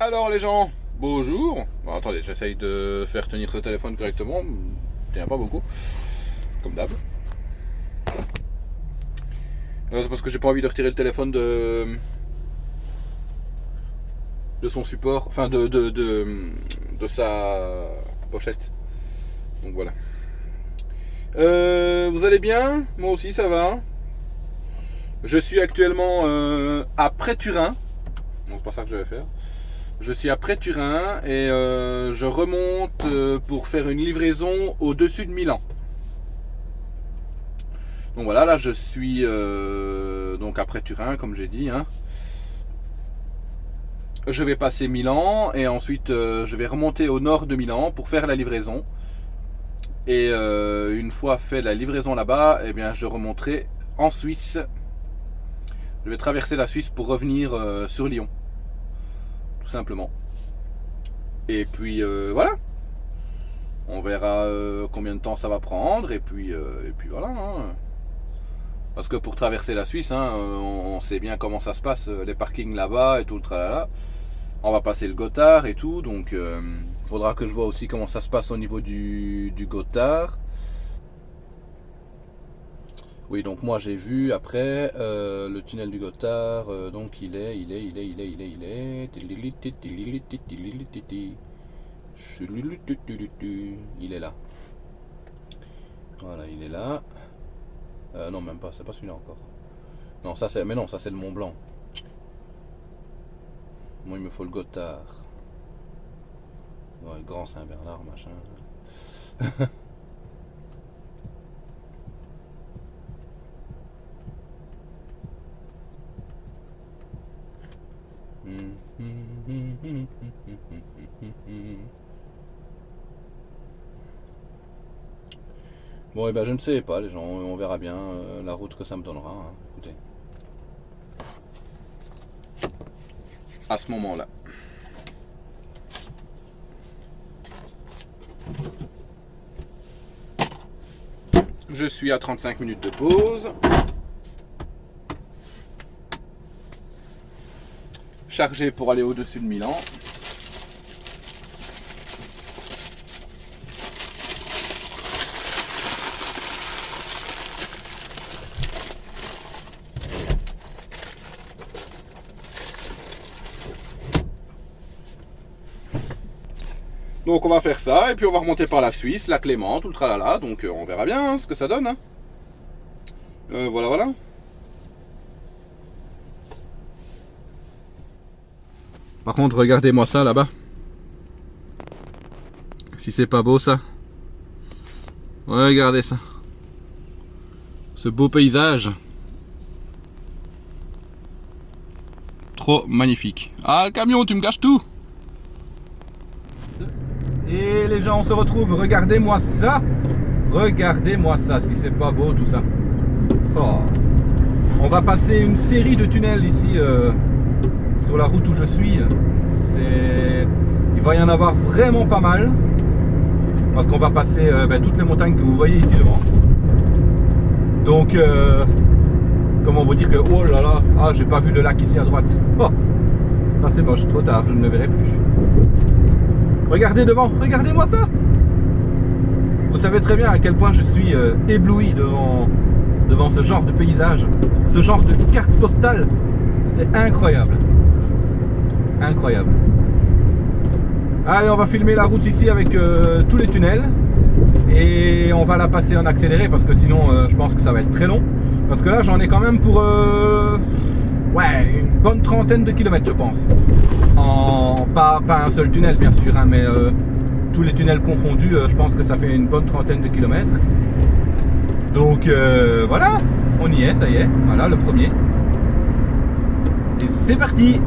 Alors les gens, bonjour. Bon, attendez, j'essaye de faire tenir ce téléphone correctement. Il tient pas beaucoup, comme d'hab. C'est parce que j'ai pas envie de retirer le téléphone de son support, enfin de sa pochette. Donc voilà. Vous allez bien? Moi aussi ça va. Je suis actuellement à Près-Turin. Non, c'est pas ça que je vais faire. Je suis à Près-Turin et je remonte pour faire une livraison au-dessus de Milan. Donc voilà, là je suis donc à Près-Turin, comme j'ai dit. Hein. Je vais passer Milan et ensuite je vais remonter au nord de Milan pour faire la livraison. Et une fois fait la livraison là-bas, eh bien je remonterai en Suisse. Je vais traverser la Suisse pour revenir sur Lyon. Tout simplement. Et puis voilà. On verra combien de temps ça va prendre. Et puis voilà. Hein. Parce que pour traverser la Suisse, hein, on sait bien comment ça se passe. Les parkings là-bas et tout le tralala. On va passer le Gothard et tout. Donc il faudra que je vois aussi comment ça se passe au niveau du Gothard. Oui, donc moi j'ai vu après le tunnel du Gothard, donc il est. Il est là. Voilà, il est là. Non, même pas, c'est pas celui-là encore. Non, ça c'est. Mais non, ça c'est le Mont Blanc. Moi il me faut le Gothard. Ouais, Grand Saint-Bernard, machin. Bon, et ben je ne sais pas, les gens, on verra bien la route que ça me donnera. Hein. Écoutez. à ce moment-là. Je suis à 35 minutes de pause. Chargé pour aller au-dessus de Milan. Donc on va faire ça, et puis on va remonter par la Suisse, la Clément, tout le tralala, donc on verra bien hein, ce que ça donne. Hein. Voilà, voilà. Par contre, regardez-moi ça là-bas. Si c'est pas beau ça. Regardez ça. Ce beau paysage. Trop magnifique. Ah, le camion, tu me gâches tout. Et les gens, on se retrouve. Regardez-moi ça. Regardez-moi ça, si c'est pas beau tout ça. Oh. On va passer une série de tunnels ici sur la route où je suis. Il va y en avoir vraiment pas mal. Parce qu'on va passer toutes les montagnes que vous voyez ici devant. Donc, comment vous dire que, oh là là, ah, j'ai pas vu le lac ici à droite. Oh, ça c'est moche, trop tard, je ne le verrai plus. Regardez devant, regardez-moi ça. Vous savez très bien à quel point je suis ébloui devant ce genre de paysage, ce genre de carte postale. C'est incroyable. Incroyable. Allez, on va filmer la route ici avec tous les tunnels. Et on va la passer en accéléré parce que sinon je pense que ça va être très long. Parce que là j'en ai quand même pour ouais, une bonne trentaine de kilomètres je pense. Pas un seul tunnel bien sûr hein, mais tous les tunnels confondus je pense que ça fait une bonne trentaine de kilomètres. Donc voilà, on y est, ça y est, voilà le premier. Et c'est parti.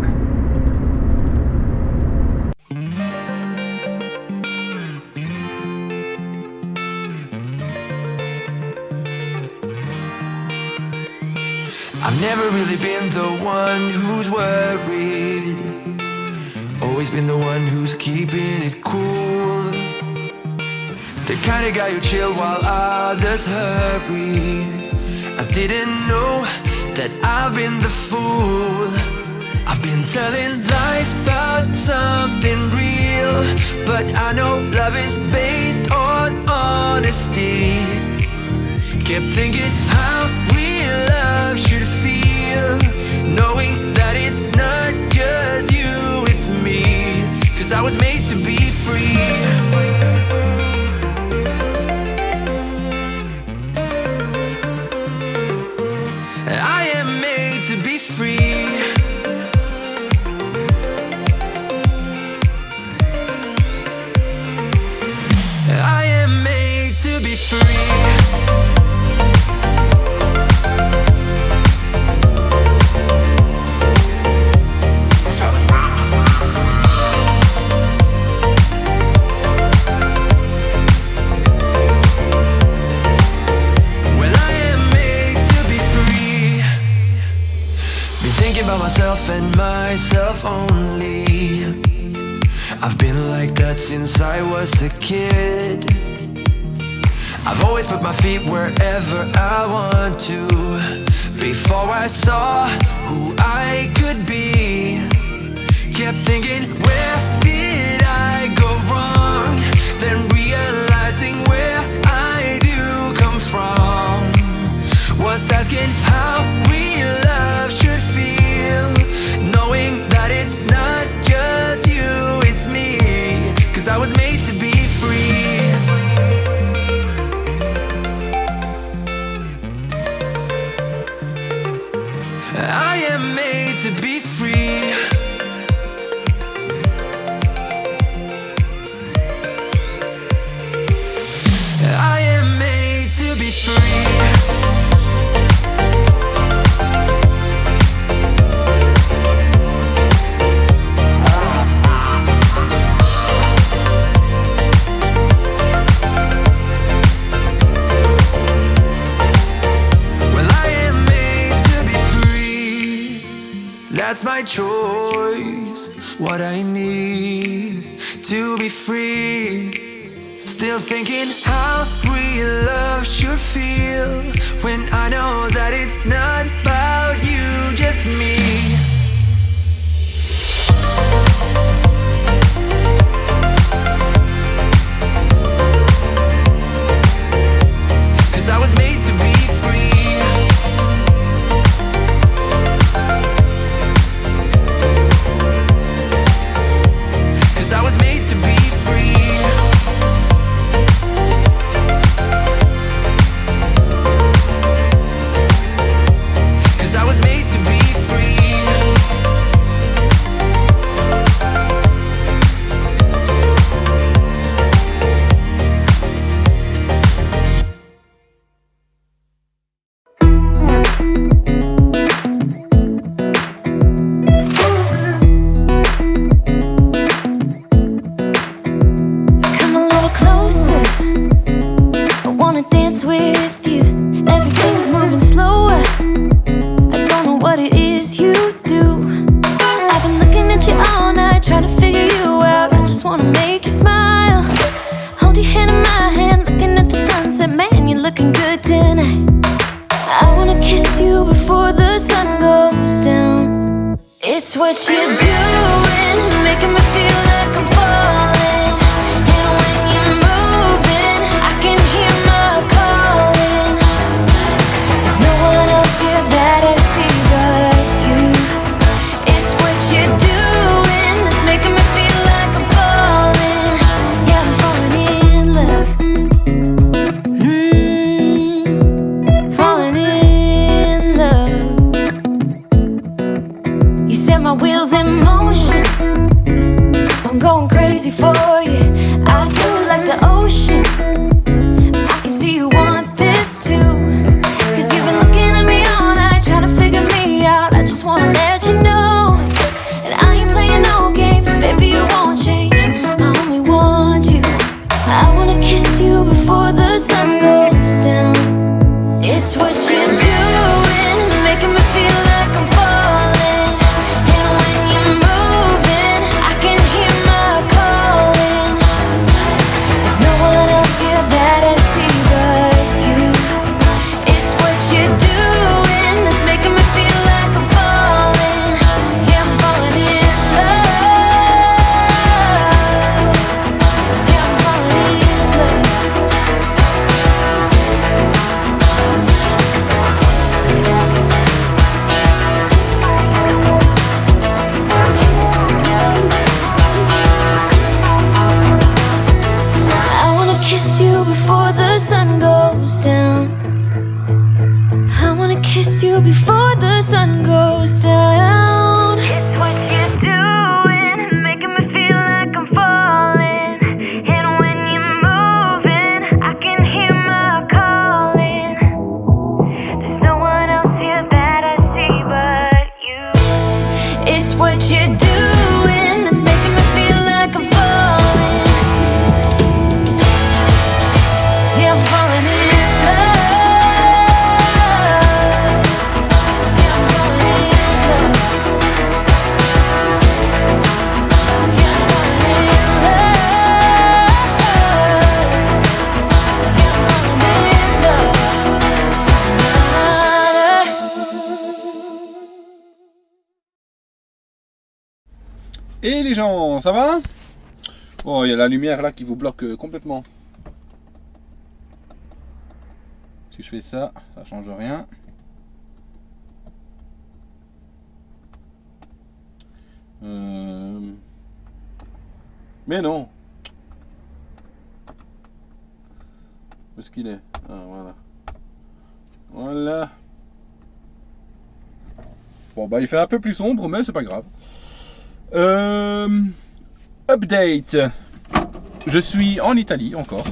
I've never really been the one who's worried. Always been the one who's keeping it cool. The kind of guy who chill while others hurry. I didn't know that I've been the fool. I've been telling lies about something real, but I know love is based on honesty. Kept thinking how real love should feel, knowing that it's not just you, it's me. Cause I was made to be free. I am made to be free. I am made to be free. Myself and myself only. I've been like that since I was a kid. I've always put my feet wherever I want to. Before I saw who I could be, kept thinking, where did I go wrong? Then realizing where I do come from. Was asking how real love should feel, knowing that it's not just you, it's me. Cause I was made to be free. I am made to be free. I am made to be free. that's my choice. What I need to be free. Still thinking how real love should feel when I know that it's not about you, just me. I was made to be free. Cause I was made to be free. Cause I was made to be free. It's what you're doing, making me feel like I'm falling. And when you're moving, I can hear my calling. There's no one else here that I see but you. It's what you're doing that's making me feel like I'm falling. Yeah, I'm falling in love. You set my wheels in motion. I'm going crazy for you. Eyes blue like the ocean. I can see you want this too. Cause you've been looking at me all night, trying to figure me out. I just wanna let you know. And I ain't playing no games, baby, you won't change. I only want you. I wanna kiss you before the sun goes down. It's what you're doing, it's making me feel like I'm falling. And when you're moving, I can hear my calling. There's no one else here that I see but you. It's what you're doing that's making me feel like I'm falling. Yeah, I'm falling in love. Yeah, I'm falling in love. I wanna kiss you before the sun goes down. I wanna kiss you before the sun goes down. It's what you're doing, making me feel like I'm falling. And when you're moving, I can hear my calling. There's no one else here that I see but you. It's what you're doing that's making me feel like I'm falling. Yeah, I'm falling in love. Yeah, I'm falling in love. Yeah, I'm falling in love. Yeah, I'm falling in love. Et les gens, ça va? Oh, il y a la lumière là qui vous bloque complètement. Si je fais ça, ça change rien. Mais non. Où est-ce qu'il est? Ah, voilà. Voilà. Bon, bah il fait un peu plus sombre, mais c'est pas grave. Update. Je suis en Italie encore.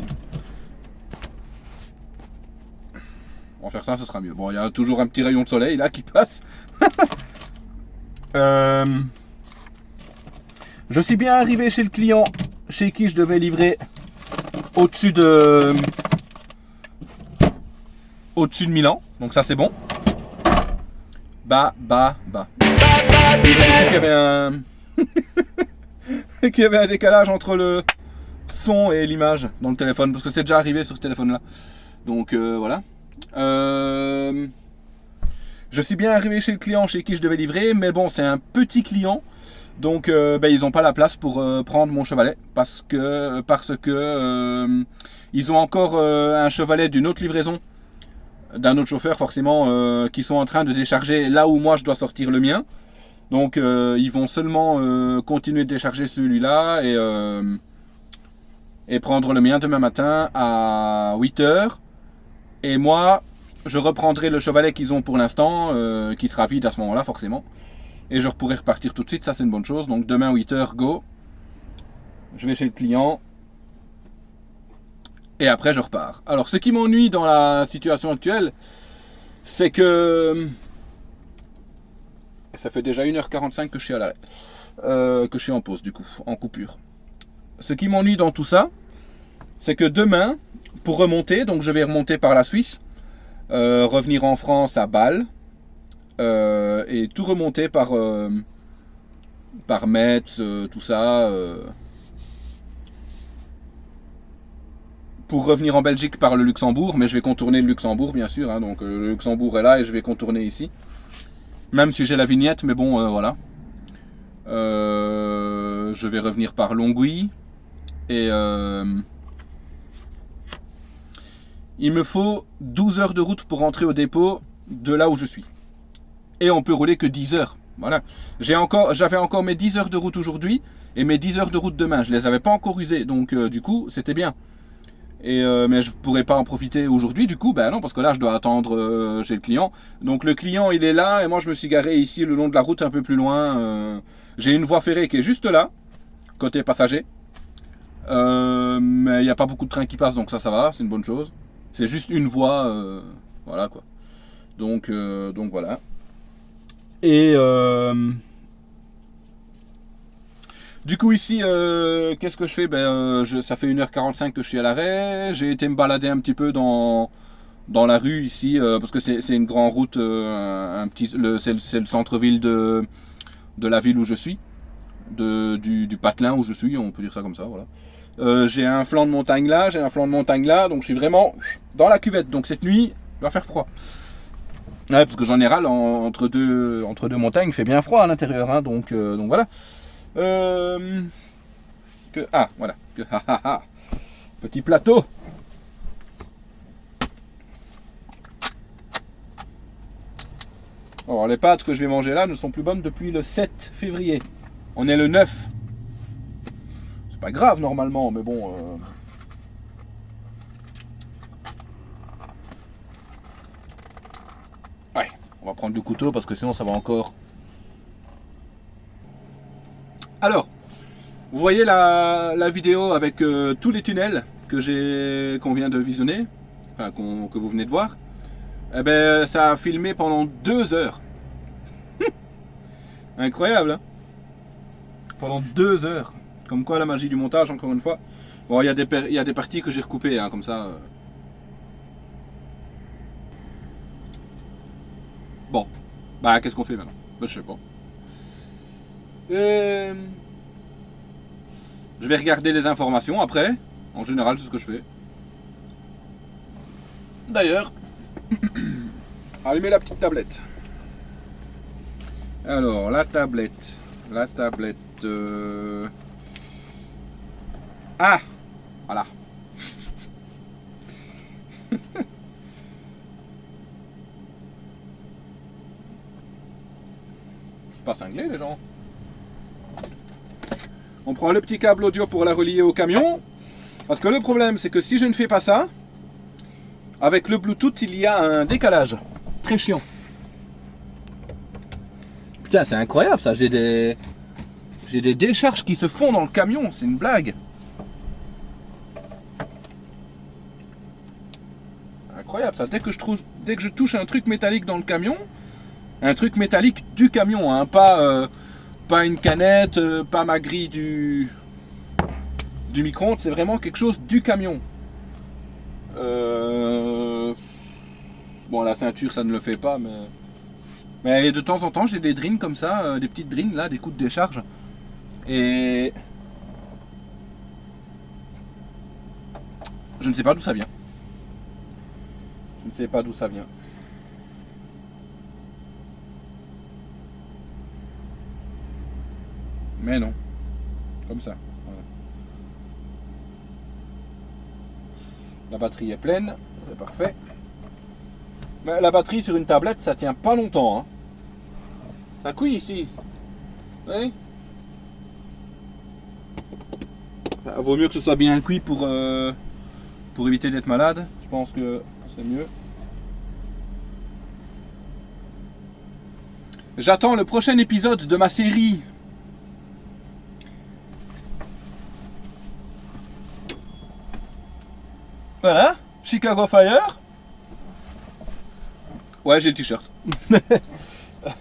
On va faire ça, ce sera mieux. Bon, il y a toujours un petit rayon de soleil là qui passe. Je suis bien arrivé chez le client chez qui je devais livrer au-dessus de Milan. Donc ça c'est bon. Bah. qu'il y avait un qu'il y avait un décalage entre le son et l'image dans le téléphone, parce que c'est déjà arrivé sur ce téléphone là. Donc voilà. Je suis bien arrivé chez le client chez qui je devais livrer, mais bon, c'est un petit client, donc ils n'ont pas la place pour prendre mon chevalet, parce que ils ont encore un chevalet d'une autre livraison, d'un autre chauffeur forcément, qui sont en train de décharger là où moi je dois sortir le mien. Donc ils vont seulement continuer de décharger celui-là et prendre le mien demain matin à 8h. Et moi, je reprendrai le chevalet qu'ils ont pour l'instant, qui sera vide à ce moment-là forcément. Et je pourrai repartir tout de suite, ça c'est une bonne chose. Donc demain 8h, go. Je vais chez le client. Et après je repars. Alors ce qui m'ennuie dans la situation actuelle, c'est que... ça fait déjà 1h45 que je suis à l'arrêt. Que je suis en pause du coup, en coupure. Ce qui m'ennuie dans tout ça, c'est que demain, pour remonter, donc je vais remonter par la Suisse, revenir en France à Bâle, et tout remonter par Metz, tout ça, pour revenir en Belgique par le Luxembourg, mais je vais contourner le Luxembourg bien sûr, hein, donc le Luxembourg est là et je vais contourner ici, même si j'ai la vignette, mais bon voilà. Je vais revenir par Longwy et il me faut 12 heures de route pour rentrer au dépôt de là où je suis. Et on peut rouler que 10 heures. Voilà. J'avais encore mes 10 heures de route aujourd'hui et mes 10 heures de route demain. Je les avais pas encore usées, donc du coup c'était bien. Mais je pourrais pas en profiter aujourd'hui du coup, ben non, parce que là je dois attendre chez le client. Donc le client il est là et moi je me suis garé ici le long de la route un peu plus loin. J'ai une voie ferrée qui est juste là, côté passager. Mais il n'y a pas beaucoup de trains qui passent, donc ça va, c'est une bonne chose. C'est juste une voie, voilà quoi. Donc voilà. Et du coup ici, qu'est-ce que je fais? Ça fait 1h45 que je suis à l'arrêt. J'ai été me balader un petit peu dans la rue ici, parce que c'est une grande route, c'est le centre-ville de la ville où je suis, du patelin où je suis, on peut dire ça comme ça, voilà. J'ai un flanc de montagne là, j'ai un flanc de montagne là, donc je suis vraiment dans la cuvette. Donc cette nuit, il va faire froid. Ouais, parce que j'en ai râle entre deux montagnes, il fait bien froid à l'intérieur, hein, donc voilà. Voilà. Petit plateau. Alors les pâtes que je vais manger là ne sont plus bonnes depuis le 7 février. On est le 9. C'est pas grave normalement, mais bon. Ouais, on va prendre le couteau parce que sinon ça va encore. Alors, vous voyez la vidéo avec tous les tunnels qu'on vient de visionner, enfin que vous venez de voir. Eh ben, ça a filmé pendant 2 heures. Incroyable, hein? Pendant 2 heures. Comme quoi la magie du montage, encore une fois. Bon, il y a des parties que j'ai recoupées, hein, comme ça. Bon, bah qu'est-ce qu'on fait maintenant? Bah, je sais pas. Je vais regarder les informations après. En général, c'est ce que je fais. D'ailleurs, allumez la petite tablette. Alors, la tablette. Ah, voilà. C'est pas cinglé les gens. On prend le petit câble audio pour la relier au camion. Parce que le problème c'est que si je ne fais pas ça, avec le Bluetooth il y a un décalage. Très chiant. Putain, c'est incroyable ça, j'ai des décharges qui se font dans le camion, c'est une blague. Incroyable ça, dès que je touche un truc métallique dans le camion, un truc métallique du camion, hein, pas une canette, pas ma grille du micro-ondes, c'est vraiment quelque chose du camion. Bon, la ceinture ça ne le fait pas, mais Mais de temps en temps, j'ai des drines comme ça, des petites drines là, des coups de décharge. Et je ne sais pas d'où ça vient. Je ne sais pas d'où ça vient. Mais non. Comme ça. Voilà. La batterie est pleine. C'est parfait. Mais la batterie sur une tablette, ça tient pas longtemps. Hein. Ça couille ici. Oui. Vaut mieux que ce soit bien cuit pour éviter d'être malade. Je pense que c'est mieux. J'attends le prochain épisode de ma série. Voilà, Chicago Fire. Ouais, j'ai le t-shirt.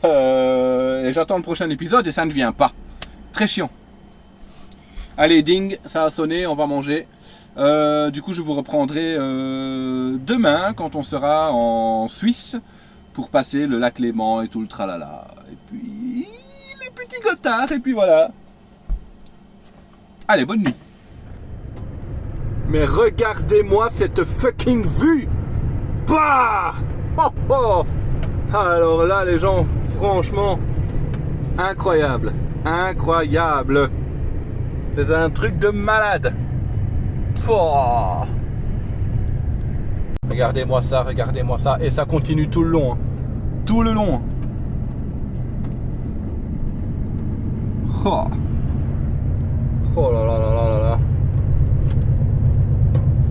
Et j'attends le prochain épisode et ça ne vient pas. Très chiant. Allez, ding, ça a sonné, on va manger. Du coup, je vous reprendrai demain quand on sera en Suisse pour passer le lac Léman et tout le tralala. Et puis, les petits gotards, et puis voilà. Allez, bonne nuit. Mais regardez-moi cette fucking vue. Bah oh, oh. Alors là, les gens, franchement, incroyable. Incroyable. C'est un truc de malade. Oh. Regardez-moi ça, regardez-moi ça. Et ça continue tout le long. Hein. Tout le long. Oh. Oh là là là là là là.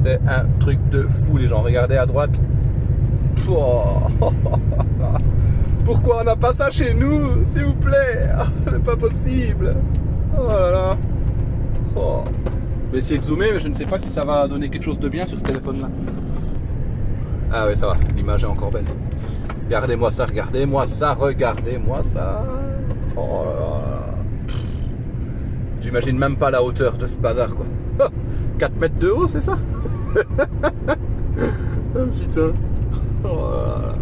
C'est un truc de fou, les gens. Regardez à droite. Oh. Pourquoi on n'a pas ça chez nous, s'il vous plaît? C'est pas possible. Oh là là. Oh. Je vais essayer de zoomer, mais je ne sais pas si ça va donner quelque chose de bien sur ce téléphone-là. Ah oui, ça va. L'image est encore belle. Regardez-moi ça, regardez-moi ça, regardez-moi ça. Oh là là. J'imagine même pas la hauteur de ce bazar, quoi. 4 mètres de haut, c'est ça? Oh putain. Oh là là.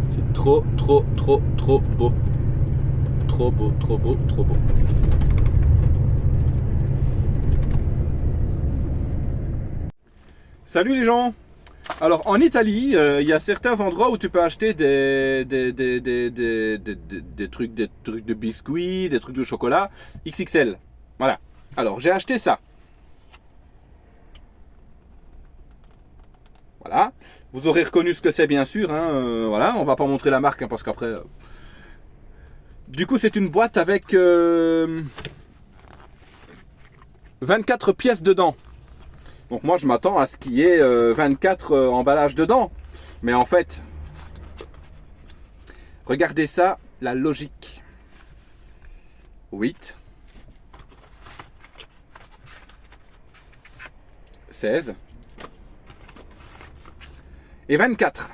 C'est trop, trop, trop, trop beau. Trop beau, trop beau, trop beau. Salut les gens. Alors en Italie, il y a certains endroits où tu peux acheter des trucs de biscuits, des trucs de chocolat XXL. Voilà. Alors j'ai acheté ça. Voilà. Vous aurez reconnu ce que c'est bien sûr. Hein. Voilà. On va pas montrer la marque hein, parce qu'après. Du coup c'est une boîte avec 24 pièces dedans. Donc moi je m'attends à ce qu'il y ait 24 emballages dedans. Mais en fait, regardez ça, la logique. 8, 16 et 24.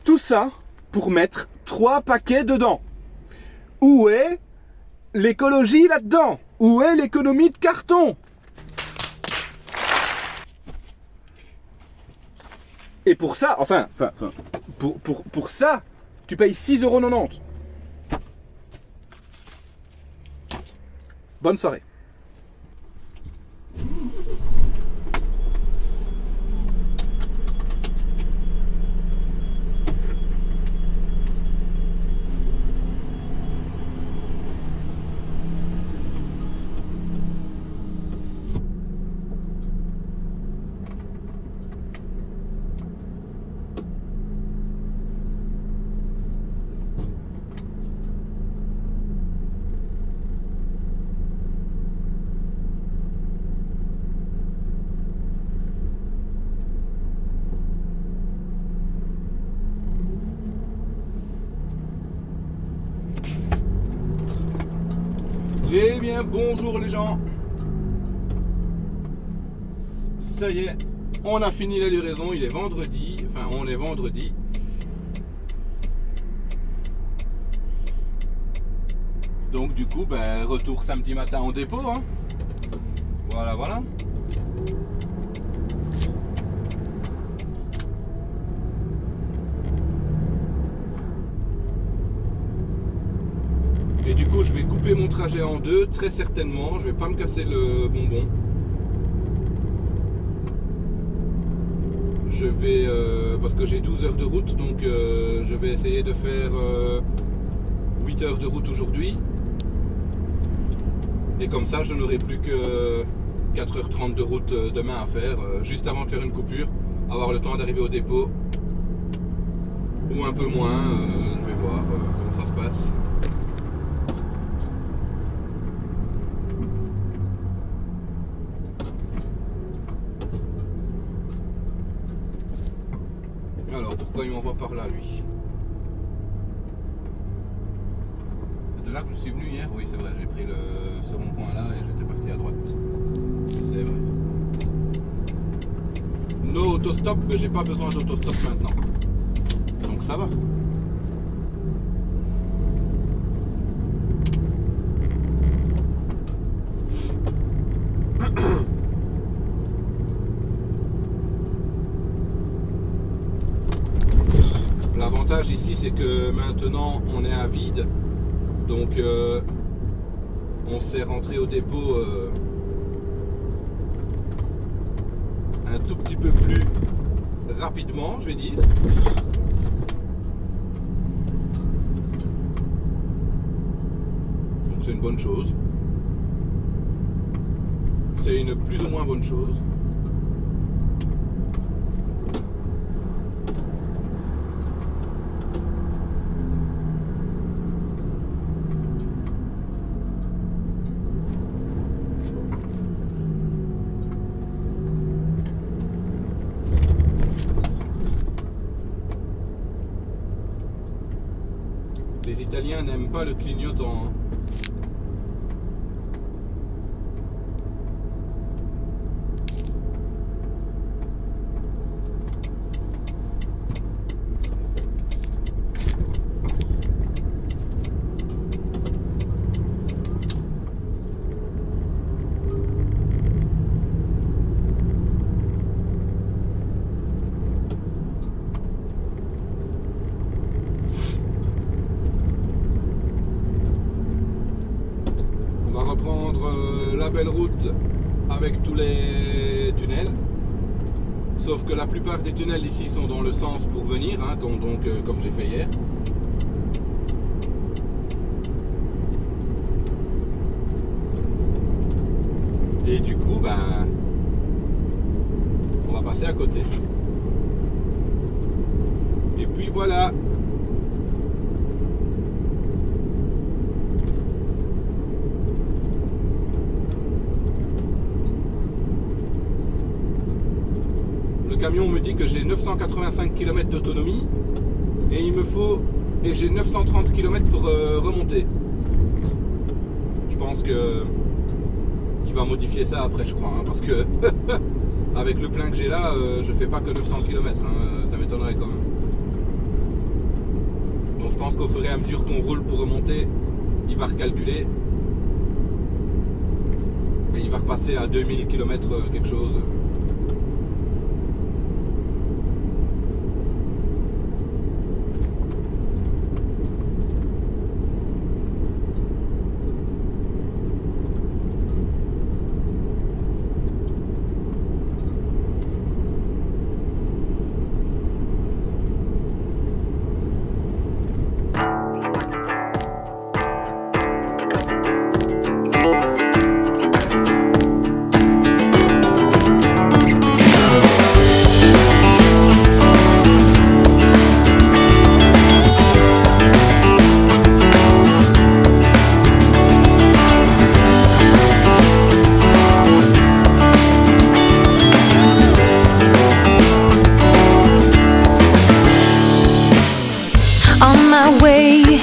Tout ça pour mettre 3 paquets dedans. Où est l'écologie là-dedans? Où est l'économie de carton? Et pour ça, pour ça, tu payes 6,90 €. Bonne soirée. Eh bien, bonjour les gens. Ça y est, on a fini la livraison, il est vendredi. Enfin, on est vendredi. Donc du coup, ben, retour samedi matin en dépôt. Hein. Voilà, voilà. du coup je vais couper mon trajet en deux, très certainement. Je vais pas me casser le bonbon. Je vais, parce que j'ai 12 heures de route, donc je vais essayer de faire 8 heures de route aujourd'hui. Et comme ça je n'aurai plus que 4h30 de route demain à faire, juste avant de faire une coupure, avoir le temps d'arriver au dépôt. Ou un peu moins, je vais voir comment ça se passe. Alors pourquoi il m'envoie par là lui? C'est de là que je suis venu hier? Oui c'est vrai, j'ai pris ce rond-point là et j'étais parti à droite. C'est vrai. No autostop, mais j'ai pas besoin d'autostop maintenant. Donc ça va. L'avantage ici c'est que maintenant on est à vide, donc on s'est rentré au dépôt un tout petit peu plus rapidement, je vais dire. Donc c'est une bonne chose. C'est une plus ou moins bonne chose. Les Italiens n'aiment pas le clignotant. Hein. La belle route avec tous les tunnels, sauf que la plupart des tunnels ici sont dans le sens pour venir, hein, comme j'ai fait hier. Et du coup on va passer à côté. Et puis voilà. Le camion me dit que j'ai 985 km d'autonomie et j'ai 930 km pour remonter. Je pense que il va modifier ça après, je crois, hein, parce que avec le plein que j'ai là, je fais pas que 900 km, hein, ça m'étonnerait quand même. Donc je pense qu'au fur et à mesure qu'on roule pour remonter, il va recalculer et il va repasser à 2000 km quelque chose. On my way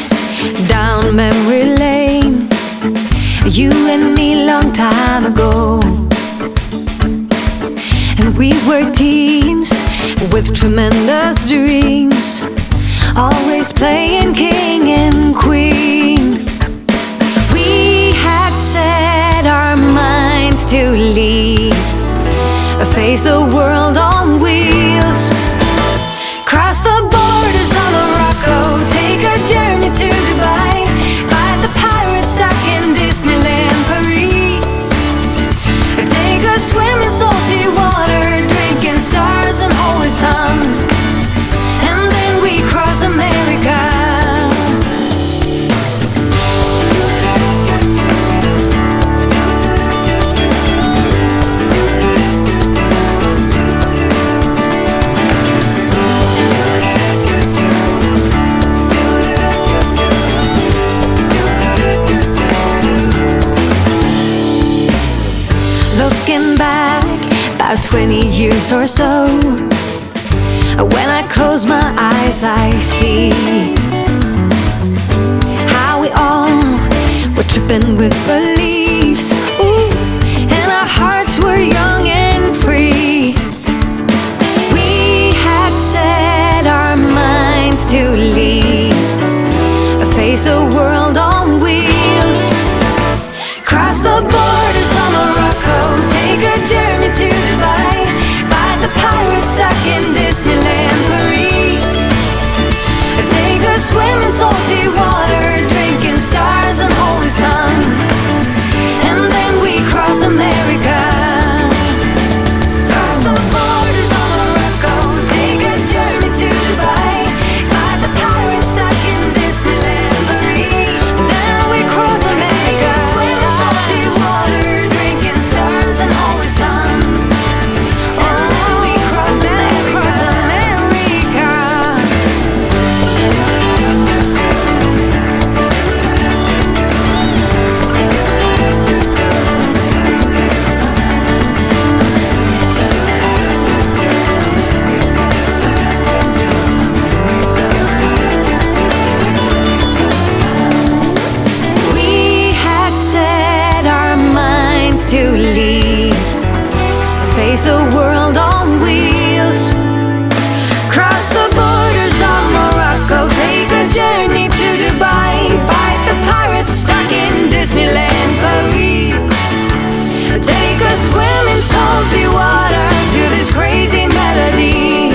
down memory lane, you and me long time ago, and we were teens with tremendous dreams, always playing king and queen. We had set our minds to leave, face the world on wheels, cross the borders of Morocco, take a journey to Dubai, fight the pirates or so. When I close my eyes, I see how we all were tripping with beliefs. Ooh, and our hearts were young and free. We had set our minds to leave, face the world on wheels, cross the borders of Morocco, take a journey to Dubai, fight the pirates stuck in Disneyland Paris, take a swim in salty water, drinking stars and holy sun, and then we cross America. Cross the borders of Morocco, take a journey to Dubai, fight the pirates stuck in Disneyland Paris, then we cross America. Swim in salty water, drinking stars and holy sun, and then we cross America. We had set our minds to leave, face the world on wheels, cross the borders of Morocco, take a journey to Dubai, fight the pirates stuck in Disneyland Paris, take a swim in salty water to this crazy melody.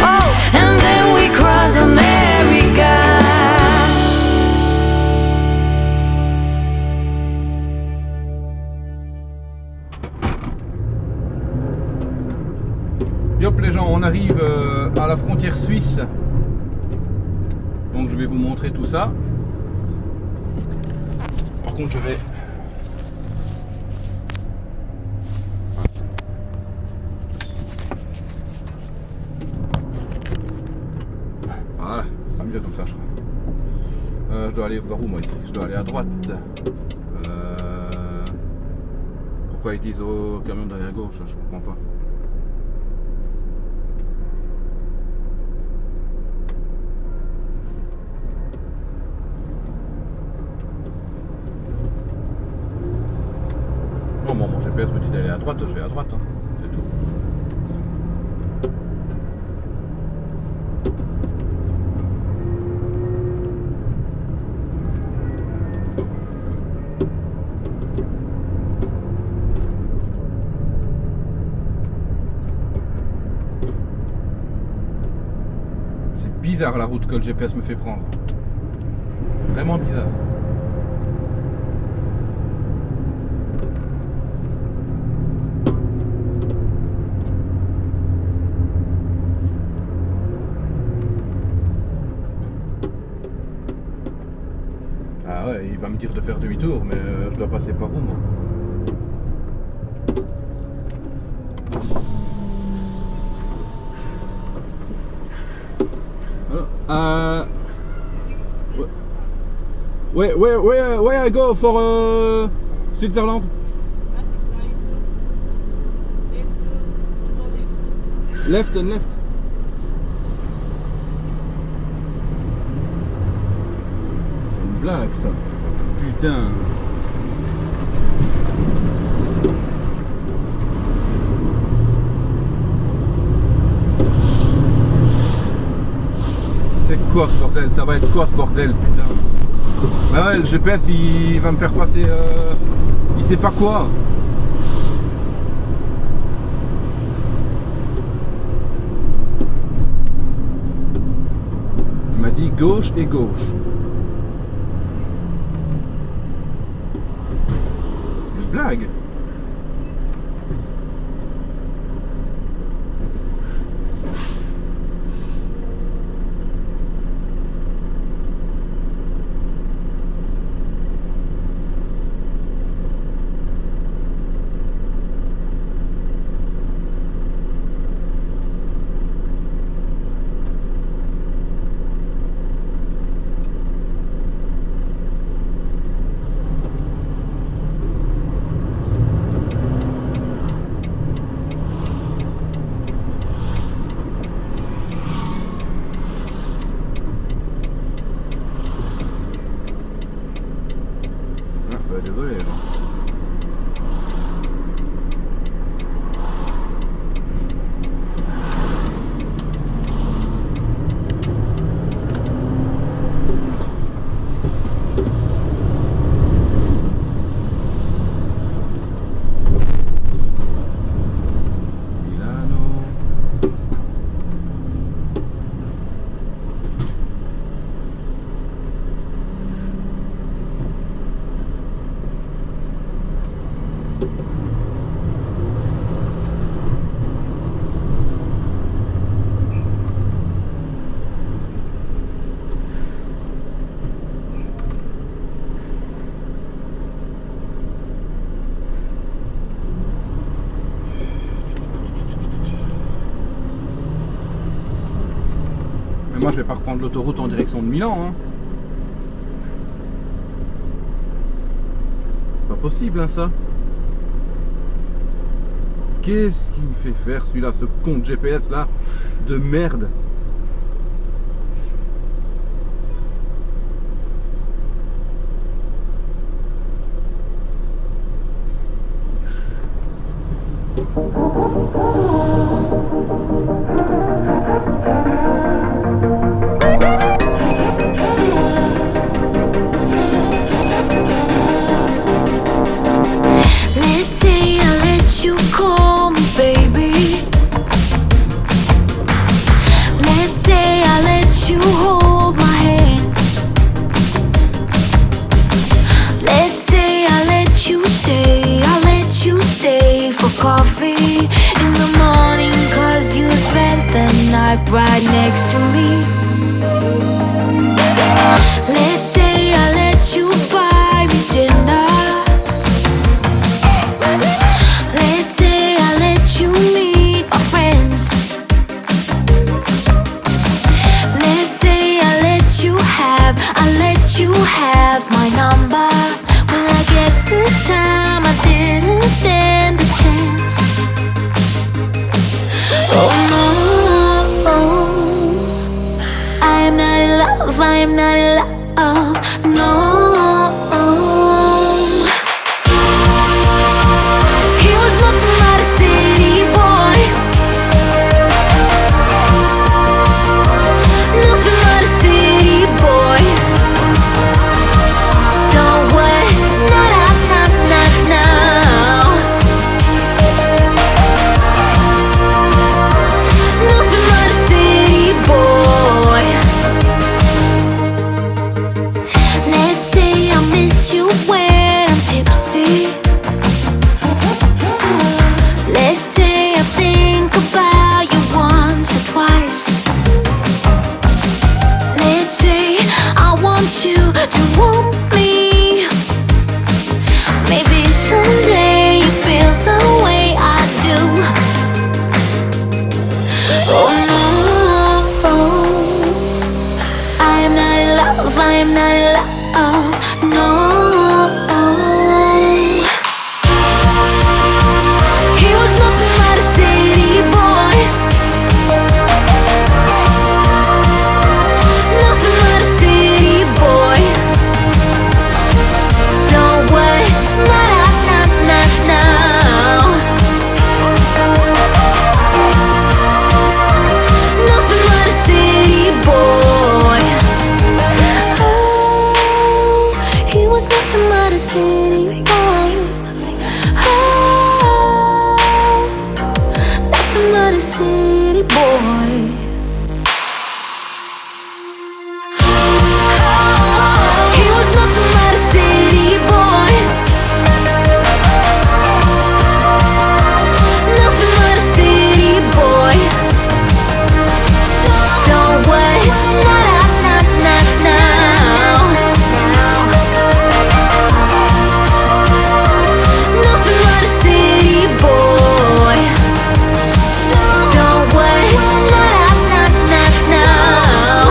Oh, and then we cross America. Yop les gens, on arrive à la frontière suisse. Donc je vais vous montrer tout ça. Par contre je vais... Voilà, ça sera mieux comme ça je crois. Je dois aller par où moi ici? Je dois aller à droite. Pourquoi ils disent au camion d'aller à gauche? Je comprends pas. Non, bon, mon GPS me dit d'aller à droite, je vais à droite, hein. C'est tout. C'est bizarre la route que le GPS me fait prendre. Vraiment bizarre. Ah ouais, il va me dire de faire demi-tour, mais je dois passer par où moi? Where I go for Switzerland? Left and left. C'est une blague ça. Putain. C'est quoi ce bordel? Ça va être quoi ce bordel, putain? Bah ouais, le GPS il va me faire passer il sait pas quoi. Il m'a dit gauche et gauche. Une blague. moi je vais pas reprendre l'autoroute en direction de Milan. Hein. Pas possible hein, ça. Qu'est-ce qu'il me fait faire celui-là, ce con de GPS là de merde. Let's say I let you call me baby. Let's say I let you hold my hand. Let's say I let you stay for coffee in the morning, 'cause you spent the night right next to me. Let's say I let you buy me dinner. Let's say I let you meet my friends. Let's say I let you have my number. Well, I guess this time I didn't stand a chance. Oh no, I'm not in love, I'm not in love, no. He was nothing but a city boy, nothing but a city boy. So what? Now. Nothing but a city boy. Let's say I miss you when I'm tipsy. Let's say I think about you once or twice. Let's say I want you to want me. Maybe someday you feel the way I do. Oh no, I am not in love, I am not in love, no. He was nothing but a city boy, nothing but a city boy. So what? Now. Nothing but a city boy. Oh, he was nothing but a city boy. Oh, nothing but a city boy. He was nothing but a city boy, nothing but a city boy. So what? Now. Nothing but a city boy. So what? Now.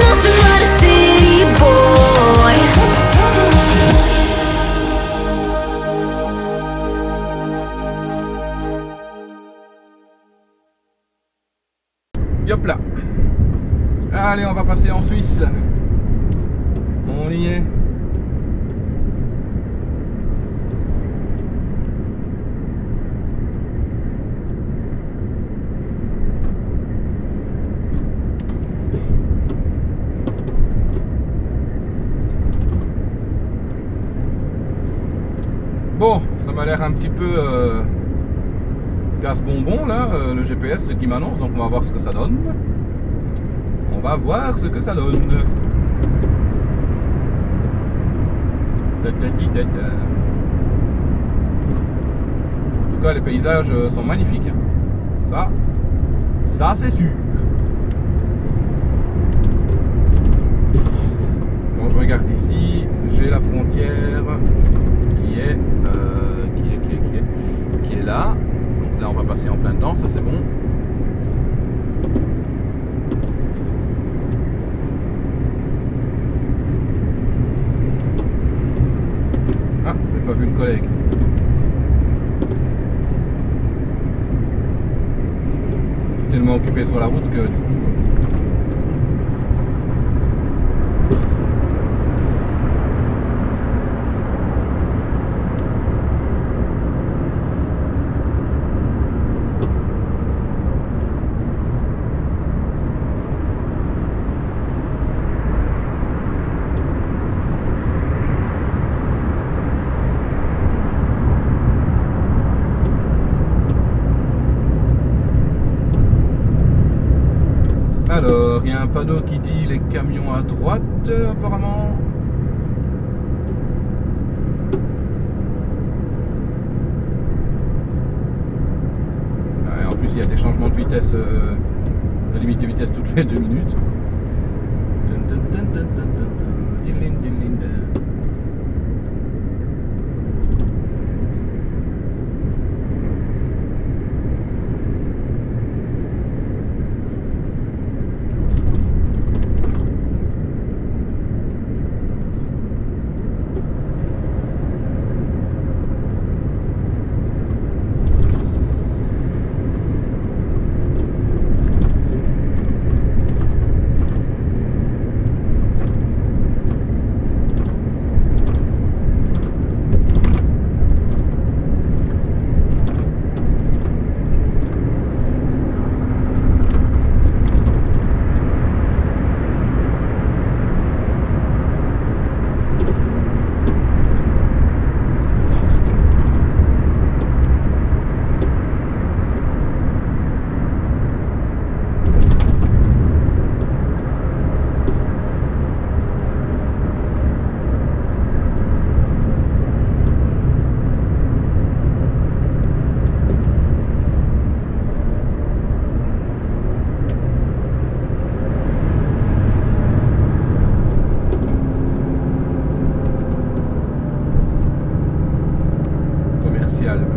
Nothing but a city boy. Hop là. Allez, on va passer en Suisse. On y est. Bon, ça m'a l'air un petit peu casse-bonbon là, le GPS qui m'annonce, donc on va voir ce que ça donne. On va voir ce que ça donne. En tout cas, les paysages sont magnifiques. Ça c'est sûr. Quand je regarde ici, j'ai la frontière qui est là. Donc là, on va passé en plein dedans, ça c'est bon. Ah, j'ai pas vu le collègue. Je suis tellement occupé sur la route que du coup... Alors, il y a un panneau qui dit les camions à droite, apparemment. Ouais, en plus, il y a des changements de vitesse, de limite de vitesse toutes les 2 minutes.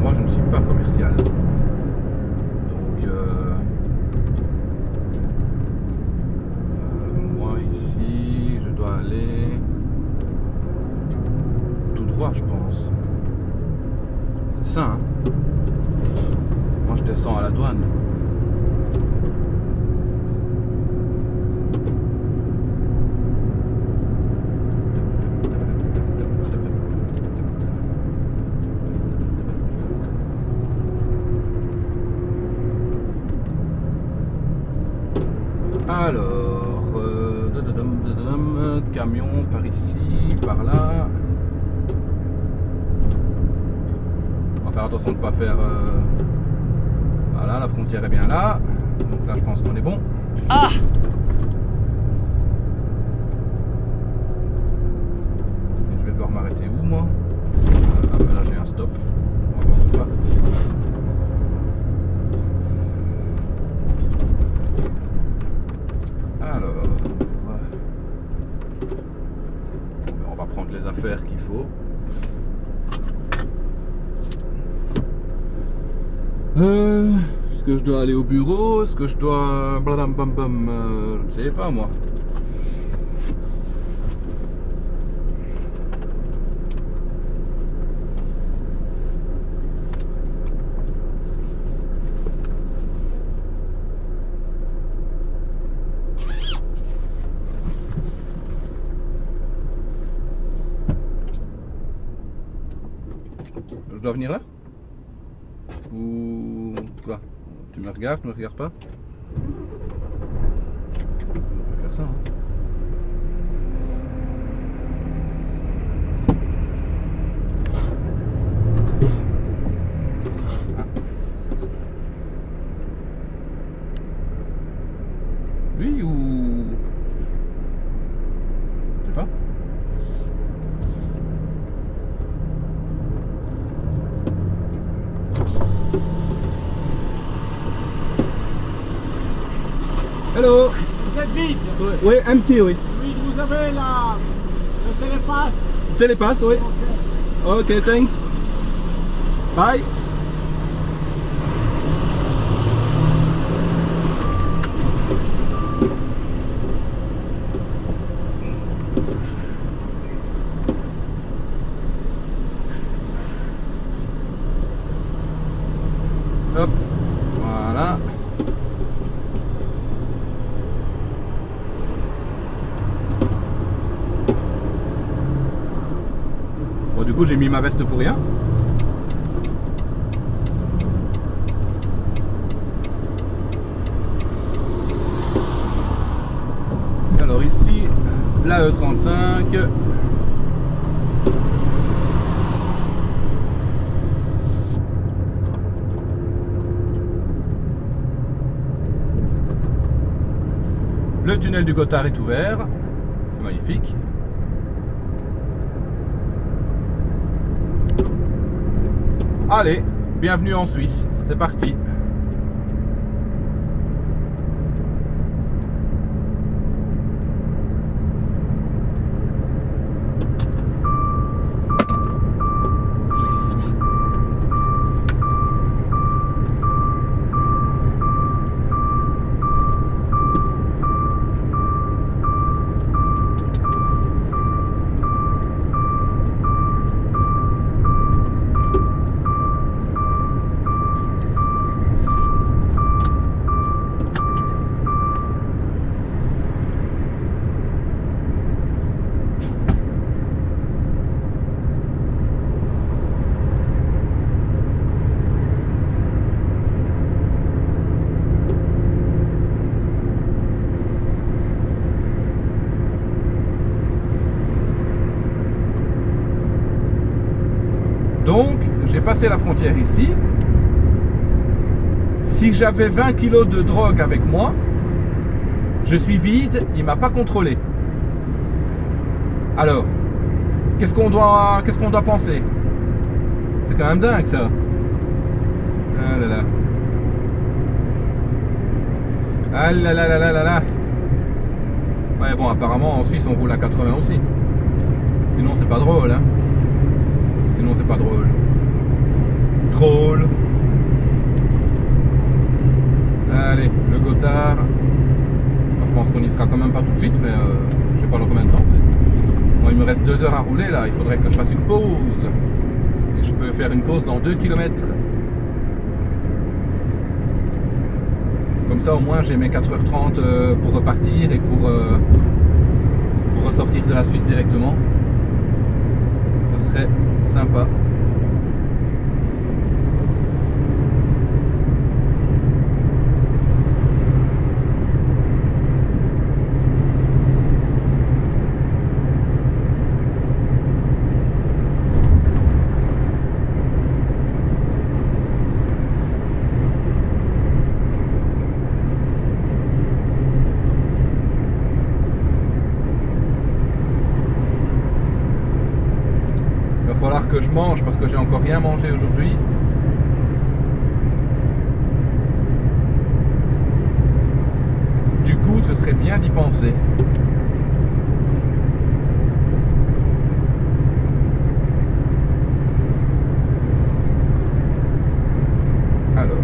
Moi je ne suis pas commercial. Donc moi ici je dois aller tout droit je pense. C'est ça hein. Moi je descends à la douane. Alors, camion par ici, par là. On va faire attention de ne pas faire... Voilà, la frontière est bien là. Donc là, je pense qu'on est bon. Ah! Je vais devoir m'arrêter où, moi? Ah ben là, j'ai un stop. On va voir où pas. Alors, on va prendre les affaires qu'il faut. Est-ce que je dois aller au bureau? Est-ce que je dois... Bladam bam bam, je ne sais pas moi. Je dois venir là? Ou quoi? Tu me regardes, tu me regardes pas? Je vais faire ça hein. Ah. Lui ou... Je sais pas. Hello. Vous êtes vide? Oui, empty, oui. Oui, vous avez le télépass. Télépass, oui. Ok. Ok, thanks. Bye. Voilà. Bon, du coup, j'ai mis ma veste pour rien. Alors ici, la E35. Le tunnel du Gothard est ouvert. C'est magnifique. Allez, bienvenue en Suisse. C'est parti. Donc, j'ai passé la frontière ici. Si j'avais 20 kilos de drogue avec moi, je suis vide, il m'a pas contrôlé. Alors, qu'est-ce qu'on doit penser? C'est quand même dingue ça. Ah là là. Ah là là là là là là. Ouais, bon, apparemment en Suisse on roule à 80 aussi. Sinon c'est pas drôle, hein. Sinon c'est pas drôle. Drôle. Allez, le Gothard. Enfin, je pense qu'on y sera quand même pas tout de suite, mais je sais pas dans combien de temps. Bon, il me reste 2 heures à rouler là, il faudrait que je fasse une pause. Et je peux faire une pause dans 2 km. Comme ça au moins j'ai mes 4h30 pour repartir et pour ressortir de la Suisse directement. Ce serait sympa. Il va falloir que je mange parce que j'ai encore rien mangé aujourd'hui. Du coup, ce serait bien d'y penser. Alors,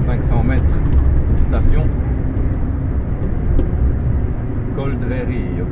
500 mètres, station Coldrerio.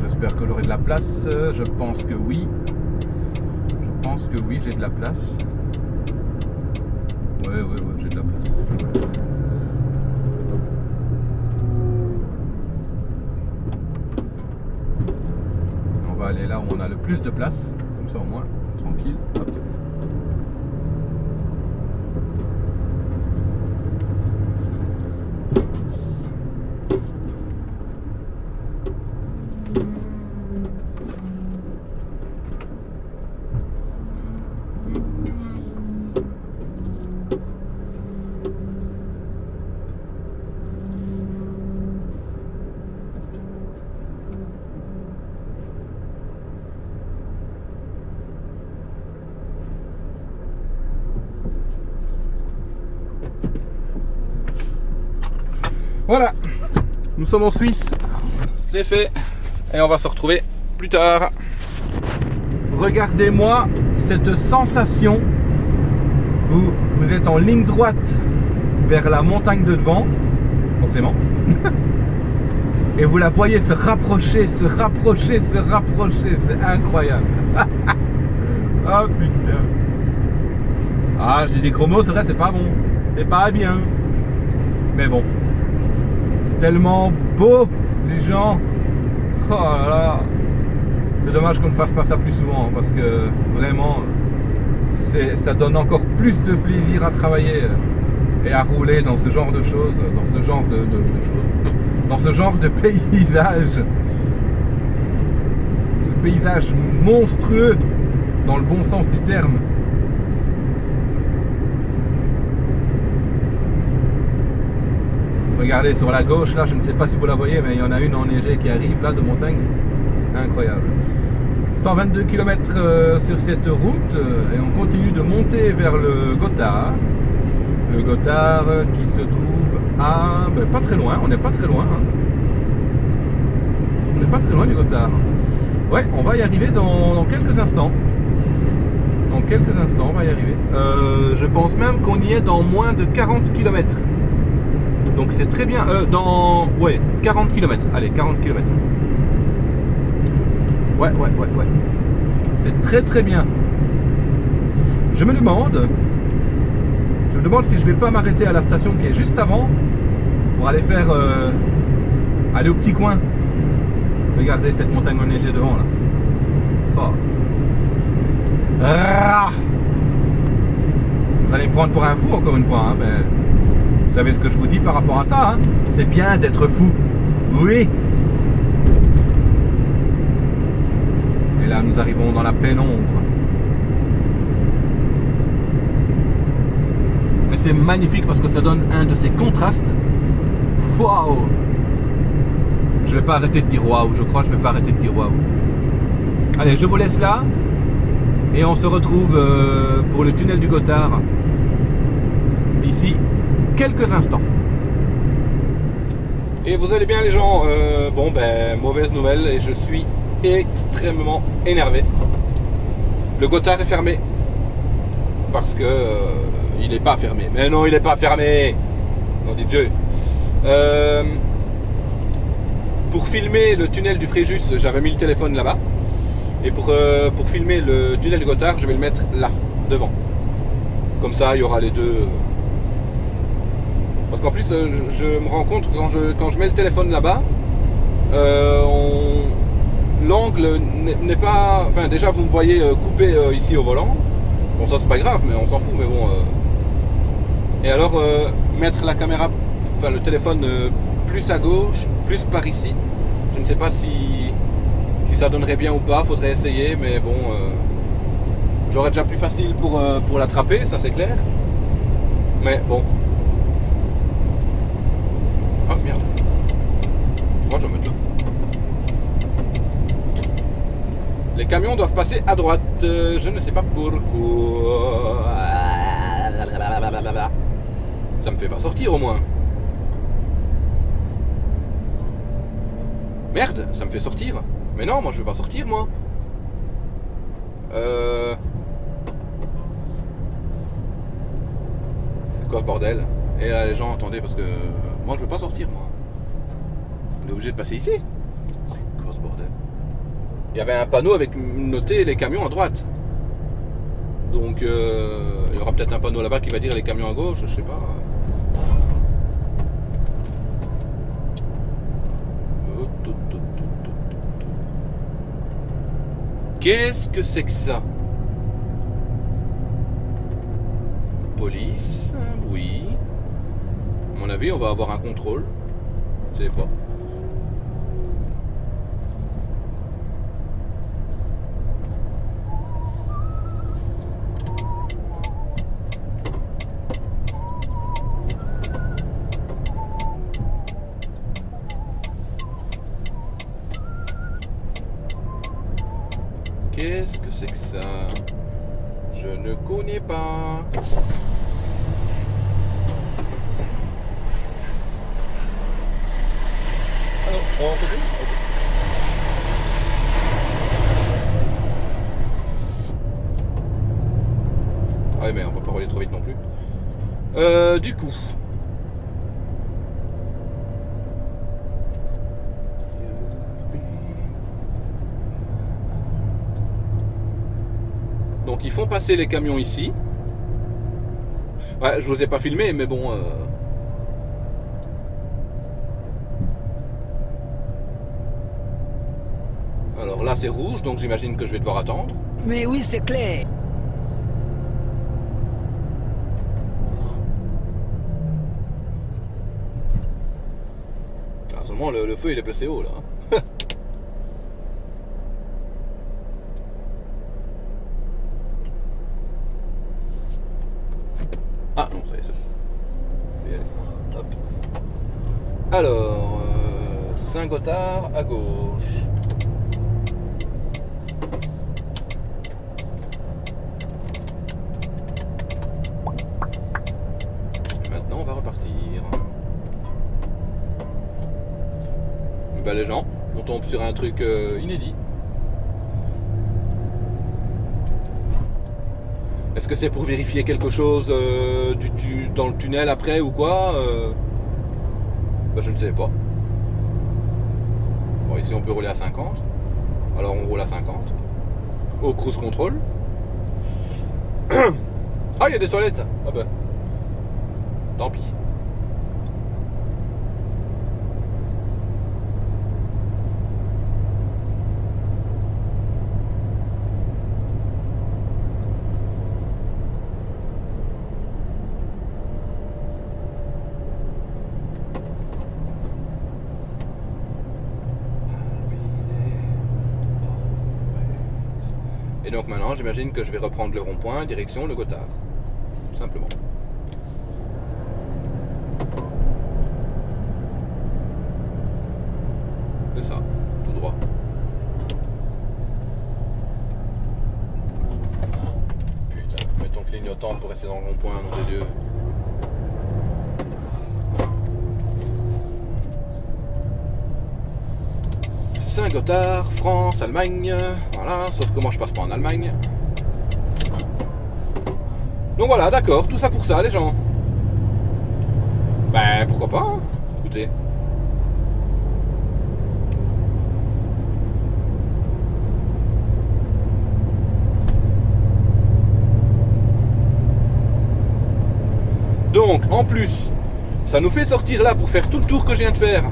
J'espère que j'aurai de la place. Je pense que oui. Je pense que oui, j'ai de la place. Ouais, j'ai de la place. On va aller là où on a le plus de place. Comme ça au moins, tranquille. Hop. Voilà, nous sommes en Suisse. C'est fait. Et on va se retrouver plus tard. Regardez-moi cette sensation. Vous êtes en ligne droite vers la montagne de devant, forcément. Et vous la voyez se rapprocher, se rapprocher, se rapprocher. C'est incroyable. Ah putain. Ah, je dis des gros mots, c'est vrai, c'est pas bon. C'est pas bien. Mais bon. C'est tellement beau, les gens. Oh là là. C'est dommage qu'on ne fasse pas ça plus souvent, parce que vraiment, ça donne encore plus de plaisir à travailler et à rouler dans ce genre de choses, dans ce genre de choses, dans ce genre de paysage. Ce paysage monstrueux, dans le bon sens du terme. Regardez sur la gauche, là, je ne sais pas si vous la voyez, mais il y en a une enneigée qui arrive là de montagne. Incroyable. 122 km sur cette route et on continue de monter vers le Gothard. Le Gothard qui se trouve à... pas très loin, on n'est pas très loin. Hein. On n'est pas très loin du Gothard. Ouais, on va y arriver dans quelques instants. Dans quelques instants, on va y arriver. Je pense même qu'on y est dans moins de 40 km. Donc c'est très bien. Ouais, 40 km. Allez, 40 km. Ouais. C'est très très bien. Je me demande si je vais pas m'arrêter à la station qui est juste avant pour aller faire aller au petit coin. Regardez cette montagne enneigée devant là. Oh. Ah, vous allez me prendre pour un fou encore une fois, hein, mais vous savez ce que je vous dis par rapport à ça, hein. C'est bien d'être fou. Oui. Et là, nous arrivons dans la pénombre. Mais c'est magnifique parce que ça donne un de ces contrastes. Waouh! Je vais pas arrêter de dire waouh. Je crois que je vais pas arrêter de dire waouh. Allez, je vous laisse là. Et on se retrouve pour le tunnel du Gothard d'ici quelques instants. Et vous allez bien les gens? Bon ben, mauvaise nouvelle et je suis extrêmement énervé. Le Gothard est fermé parce que il n'est pas fermé. Mais non, il n'est pas fermé. Non, dit Dieu. Pour filmer le tunnel du Fréjus, j'avais mis le téléphone là-bas. Et pour filmer le tunnel du Gothard, je vais le mettre là, devant. Comme ça, il y aura les deux. Parce qu'en plus, je me rends compte que quand je mets le téléphone là-bas, l'angle n'est pas... Enfin, déjà, vous me voyez couper ici au volant. Bon, ça, c'est pas grave, mais on s'en fout, mais bon... Et alors, mettre la caméra, enfin, le téléphone plus à gauche, plus par ici. Je ne sais pas si ça donnerait bien ou pas, faudrait essayer, mais bon... J'aurais déjà plus facile pour l'attraper, ça c'est clair. Mais bon... Oh merde. Moi je vais mettre là. Les camions doivent passer à droite. Je ne sais pas pourquoi. Ça me fait pas sortir au moins. Merde, ça me fait sortir. Mais non, moi je vais pas sortir moi. C'est quoi ce bordel? Et là les gens, attendez, parce que moi je veux pas sortir moi. On est obligé de passer ici. C'est quoi ce bordel? Il y avait un panneau avec noté les camions à droite. Donc il y aura peut-être un panneau là-bas qui va dire les camions à gauche, je sais pas. Qu'est-ce que c'est que ça? Police, oui. À mon avis, on va avoir un contrôle. Je sais pas. Qu'est-ce que c'est que ça? Je ne connais pas. On continue? Ok. Ah oui, mais on va pas rouler trop vite non plus. Du coup. Donc ils font passer les camions ici. Ouais, je vous ai pas filmé, mais bon. Alors là c'est rouge, donc j'imagine que je vais devoir attendre. Mais oui, c'est clair. Ah, seulement le feu il est placé haut là. Ah non, ça y est, c'est bon. Hop. Alors, Saint-Gothard à gauche. Et maintenant, on va repartir. Bah les gens, on tombe sur un truc inédit. Est-ce que c'est pour vérifier quelque chose dans le tunnel après ou quoi bah, je ne sais pas. Bon, ici on peut rouler à 50. Alors on roule à 50. Au cruise control. Ah, il y a des toilettes. Ah bah. Tant pis. Et donc maintenant, j'imagine que je vais reprendre le rond-point, direction le Gothard. Tout simplement. C'est ça, tout droit. Putain, mets ton clignotant pour rester dans le rond-point, nom de Dieu. Saint-Gothard, France, Allemagne, voilà, sauf que moi je passe pas en Allemagne. Donc voilà, d'accord, tout ça pour ça les gens. Ben pourquoi pas, hein. Écoutez. Donc en plus, ça nous fait sortir là pour faire tout le tour que je viens de faire.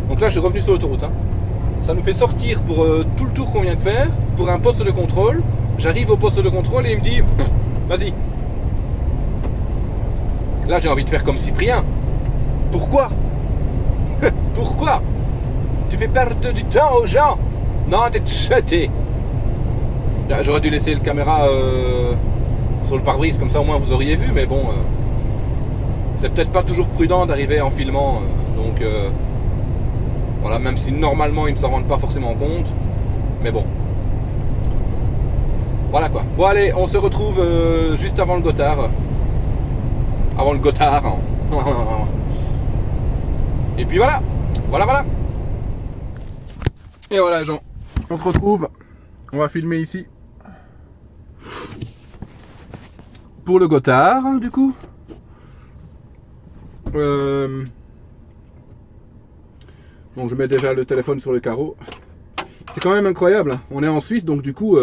Donc là je suis revenu sur l'autoroute, hein. Ça nous fait sortir pour tout le tour qu'on vient de faire, pour un poste de contrôle. J'arrive au poste de contrôle et il me dit vas-y. Là j'ai envie de faire comme Cyprien. Pourquoi? Pourquoi? Tu fais perdre du temps aux gens. Non, t'es châté. J'aurais dû laisser le caméra sur le pare-brise, comme ça au moins vous auriez vu, mais bon, c'est peut-être pas toujours prudent d'arriver en filmant, donc voilà, même si normalement ils ne s'en rendent pas forcément compte, mais bon. Voilà quoi. Bon allez, on se retrouve juste avant le Gothard. Avant le Gothard. Et puis voilà. Voilà. Et voilà les gens. On se retrouve. On va filmer ici. Pour le Gothard, du coup. Bon, je mets déjà le téléphone sur le carreau. C'est quand même incroyable. On est en Suisse, donc du coup,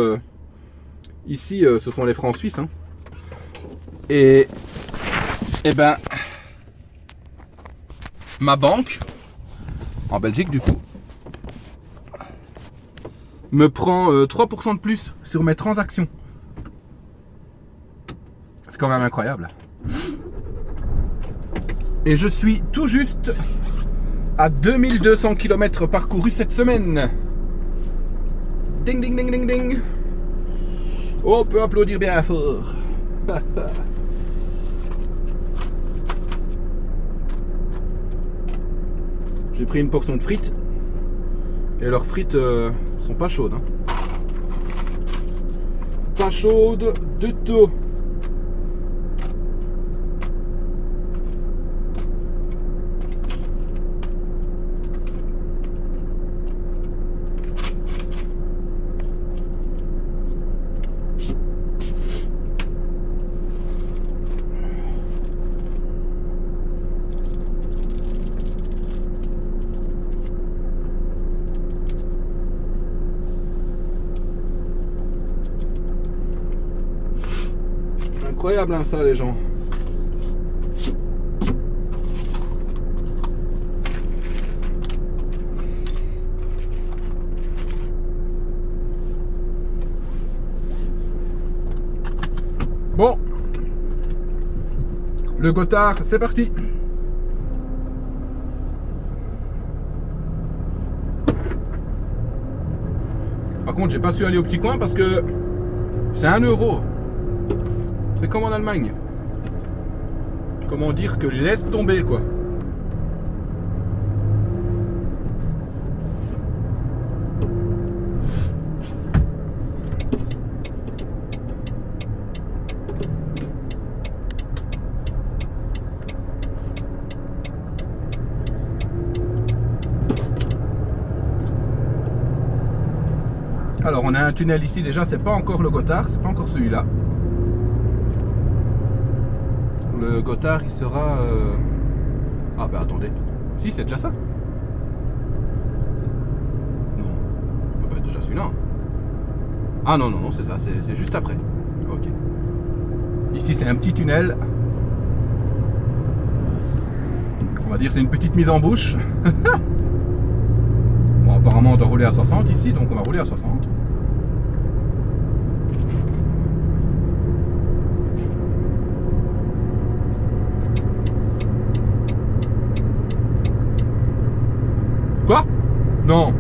ici, ce sont les francs suisses. Hein. Et ben, ma banque, en Belgique, du coup, me prend 3% de plus sur mes transactions. C'est quand même incroyable. Et je suis tout juste à 2200 km parcourus cette semaine. Ding ding ding ding ding. Oh, on peut applaudir bien fort. J'ai pris une portion de frites. Et leurs frites sont pas chaudes. Hein. Pas chaudes du tout. incroyable hein, ça les gens. Bon, le Gothard, c'est parti. Par contre, j'ai pas su aller au petit coin parce que c'est 1 euro. C'est comme en Allemagne. Comment dire que laisse tomber quoi. Alors on a un tunnel ici déjà, c'est pas encore le Gothard, c'est pas encore celui-là. Le Gothard il sera... Ah bah attendez, si c'est déjà ça. Non, bah déjà celui-là. Ah non, non, non, c'est ça, c'est juste après. Ok. Ici c'est un petit tunnel. On va dire c'est une petite mise en bouche. Bon apparemment on doit rouler à 60 ici, donc on va rouler à 60. Quoi? Non.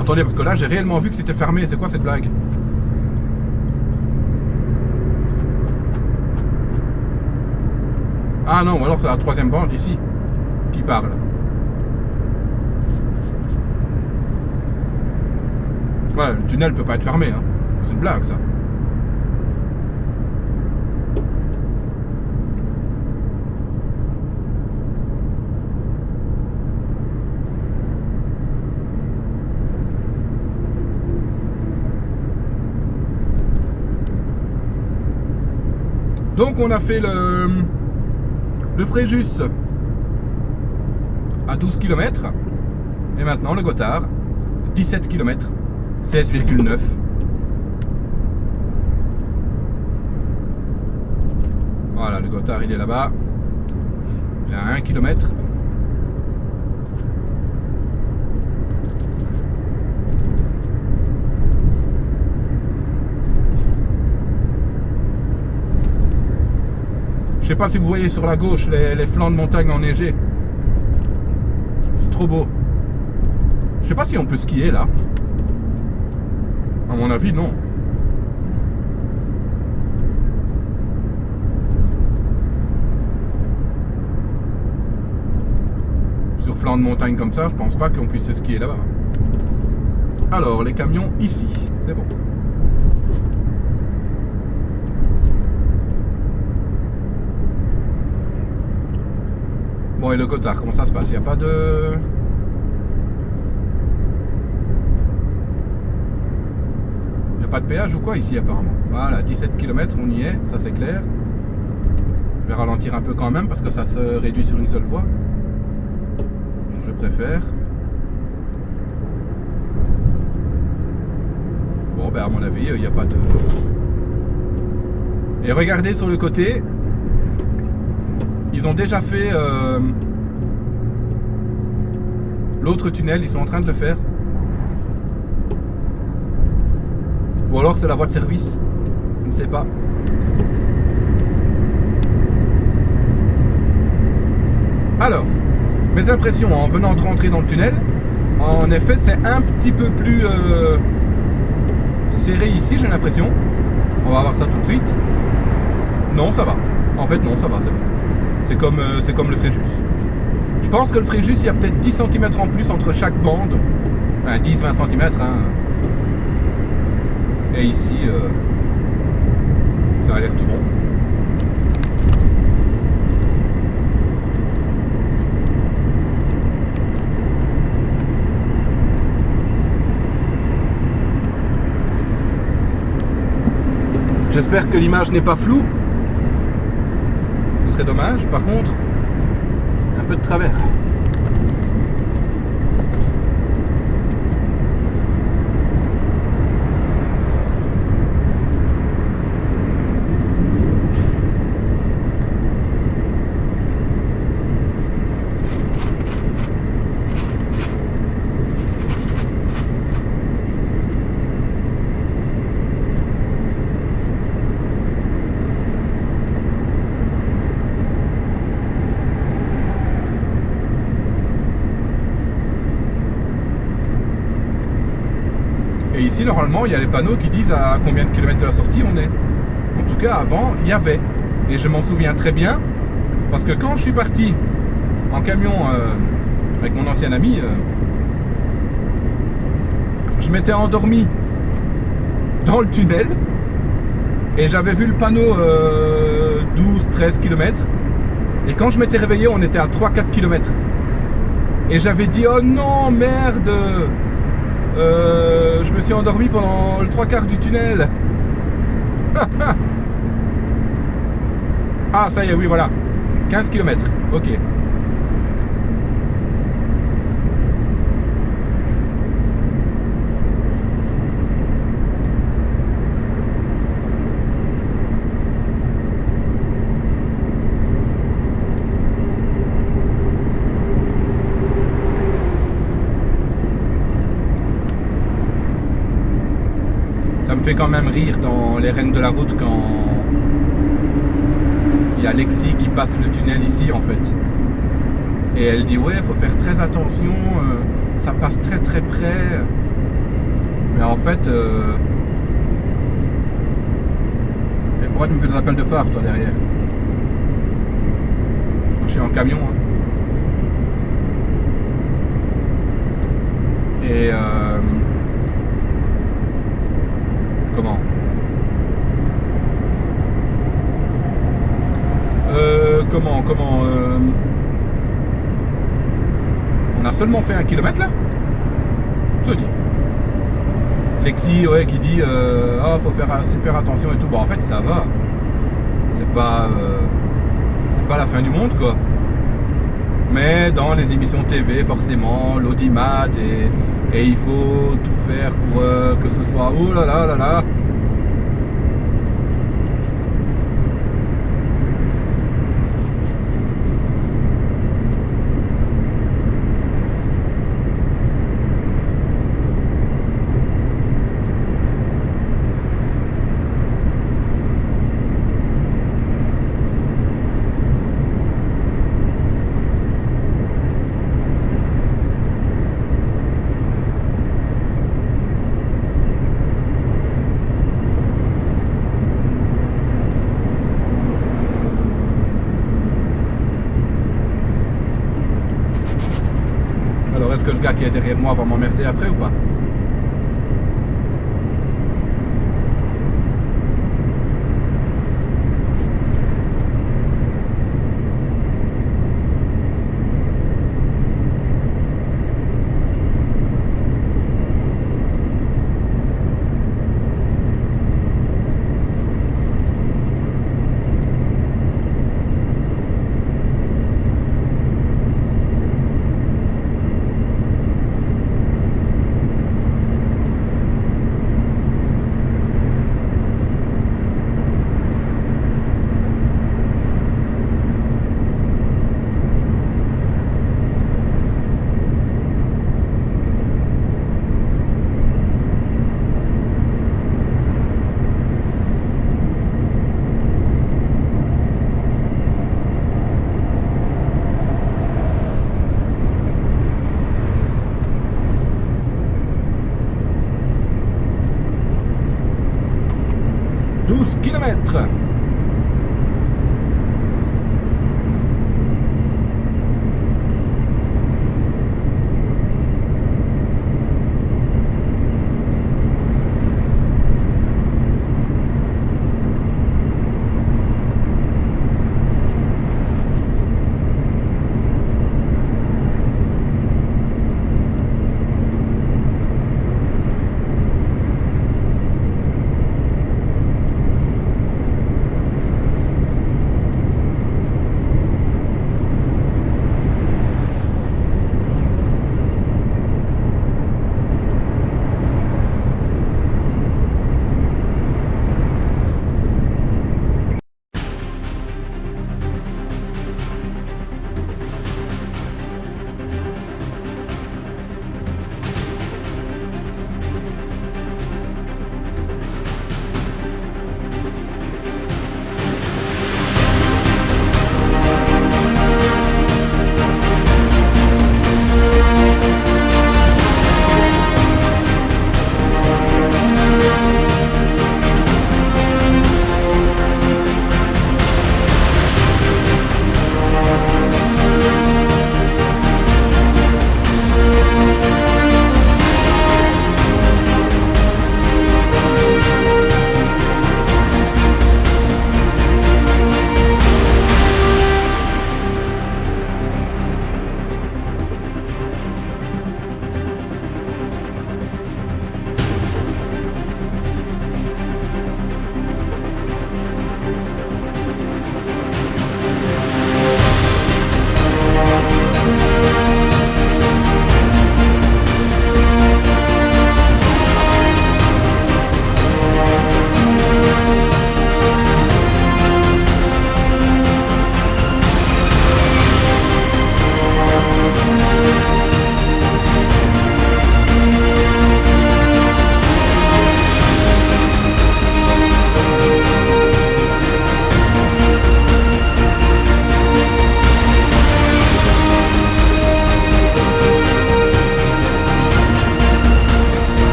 Attendez, parce que là j'ai réellement vu que c'était fermé. C'est quoi cette blague? Ah non, ou alors c'est la 3e bande ici qui parle. Ouais, le tunnel peut pas être fermé, hein. C'est une blague ça. Donc on a fait le Fréjus à 12 km et maintenant le Gothard 17 km 16,9. Voilà, le Gothard il est là-bas, il est à 1 km. Je sais pas si vous voyez sur la gauche les flancs de montagne enneigés. C'est trop beau. Je sais pas si on peut skier là. À mon avis, non. Sur flanc de montagne comme ça, je pense pas qu'on puisse skier là-bas. Alors, les camions ici, c'est bon. Bon, et le Gothard, comment ça se passe? Il n'y a pas de... Il n'y a pas de péage ou quoi ici apparemment? Voilà, 17 km, on y est, ça c'est clair. Je vais ralentir un peu quand même parce que ça se réduit sur une seule voie. Donc je préfère. Bon, ben à mon avis, il n'y a pas de... Et regardez sur le côté. Ils ont déjà fait l'autre tunnel, ils sont en train de le faire. Ou alors c'est la voie de service, je ne sais pas. Alors, mes impressions en venant de rentrer dans le tunnel, en effet c'est un petit peu plus serré ici, j'ai l'impression. On va voir ça tout de suite. Non, ça va. En fait non, ça va, c'est bon. C'est comme le Fréjus. Je pense que le Fréjus, il y a peut-être 10 cm en plus entre chaque bande. Enfin, 10-20 cm. Hein. Et ici, ça a l'air tout bon. J'espère que l'image n'est pas floue. Ce serait dommage. Par contre, un peu de travers. Et ici, normalement, il y a les panneaux qui disent à combien de kilomètres de la sortie on est. En tout cas, avant, il y avait. Et je m'en souviens très bien, parce que quand je suis parti en camion avec mon ancien ami, je m'étais endormi dans le tunnel et j'avais vu le panneau 12-13 km. Et quand je m'étais réveillé, on était à 3-4 km. Et j'avais dit, oh non, merde, je me suis endormi pendant le 3/4 du tunnel. Ah, ça y est, oui, voilà. 15 km, ok. Ça me fait quand même rire dans les Reines de la route quand il y a Lexi qui passe le tunnel ici en fait. Et elle dit ouais, faut faire très attention, ça passe très très près. Mais en fait, et pourquoi tu me fais des appels de phare toi derrière? Je suis en camion. Hein. Et comment on a seulement fait 1 kilomètre là. Je dis Lexi ouais qui dit oh, faut faire super attention et tout. Bon en fait ça va. C'est pas la fin du monde quoi. Mais dans les émissions TV forcément l'audimat et il faut tout faire pour que ce soit oh là là là là. Est-ce que le gars qui est derrière moi va m'emmerder après ou pas? Kilomètres.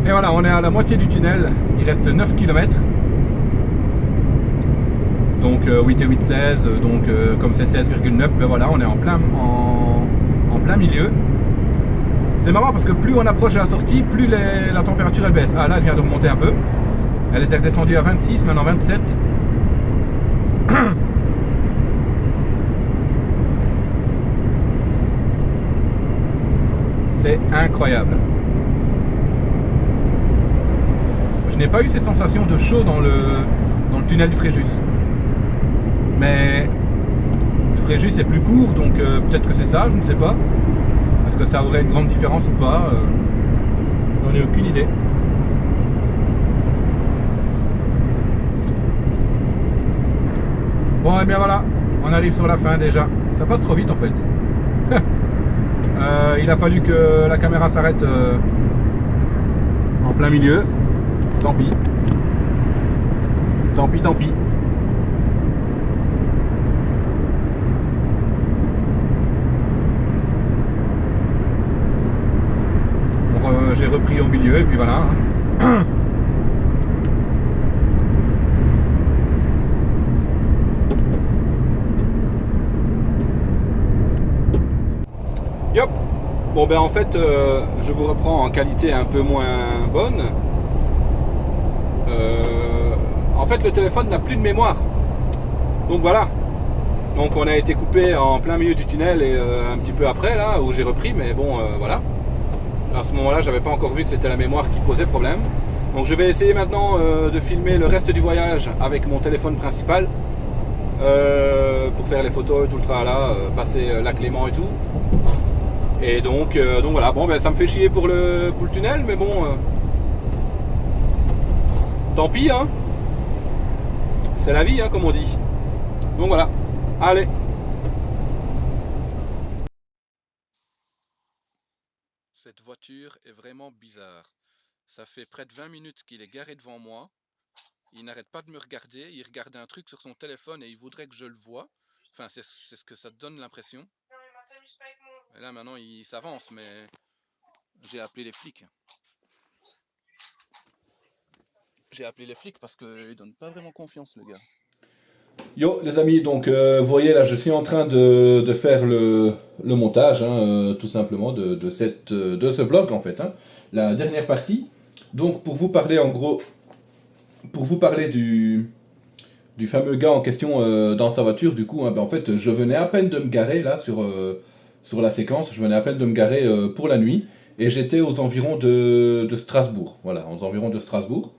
Et voilà, on est à la moitié du tunnel, il reste 9 km. Donc 8 et 8, 16, donc comme c'est 16,9, ben voilà, on est en plein milieu. C'est marrant parce que plus on approche de la sortie, plus la température elle baisse. Ah là, elle vient de remonter un peu. Elle était redescendue à 26, maintenant 27. C'est incroyable. Je n'ai pas eu cette sensation de chaud dans le tunnel du Fréjus. Mais le Fréjus est plus court, donc peut-être que c'est ça, je ne sais pas. Est-ce que ça aurait une grande différence ou pas, j'en ai aucune idée. Bon, et bien voilà, on arrive sur la fin déjà. Ça passe trop vite en fait. Il a fallu que la caméra s'arrête en plein milieu. Tant pis. Tant pis, tant pis. J'ai repris au milieu et puis voilà. Yop. Bon ben en fait je vous reprends en qualité un peu moins bonne. En fait le téléphone n'a plus de mémoire. Donc voilà. Donc on a été coupé en plein milieu du tunnel et un petit peu après là où j'ai repris, mais bon voilà. À ce moment-là, j'avais pas encore vu que c'était la mémoire qui posait problème. Donc je vais essayer maintenant de filmer le reste du voyage avec mon téléphone principal pour faire les photos, tout le tralala, passer lac Léman et tout. Et donc voilà, bon ben ça me fait chier pour le tunnel, mais bon, tant pis hein. C'est la vie hein, comme on dit. Donc voilà, allez. Cette voiture est vraiment bizarre. Ça fait près de 20 minutes qu'il est garé devant moi. Il n'arrête pas de me regarder. Il regarde un truc sur son téléphone et il voudrait que je le voie. Enfin, c'est ce que ça donne l'impression. Et là, maintenant, il s'avance, mais j'ai appelé les flics. J'ai appelé les flics parce qu'ils donnent pas vraiment confiance, le gars. Yo les amis, donc vous voyez là je suis en train de faire le montage hein, tout simplement de ce vlog en fait, hein, la dernière partie. Donc pour vous parler en gros, pour vous parler du fameux gars en question dans sa voiture, du coup hein, ben, en fait je venais à peine de me garer là sur la séquence, je venais à peine de me garer pour la nuit et j'étais aux environs de Strasbourg, voilà, aux environs de Strasbourg.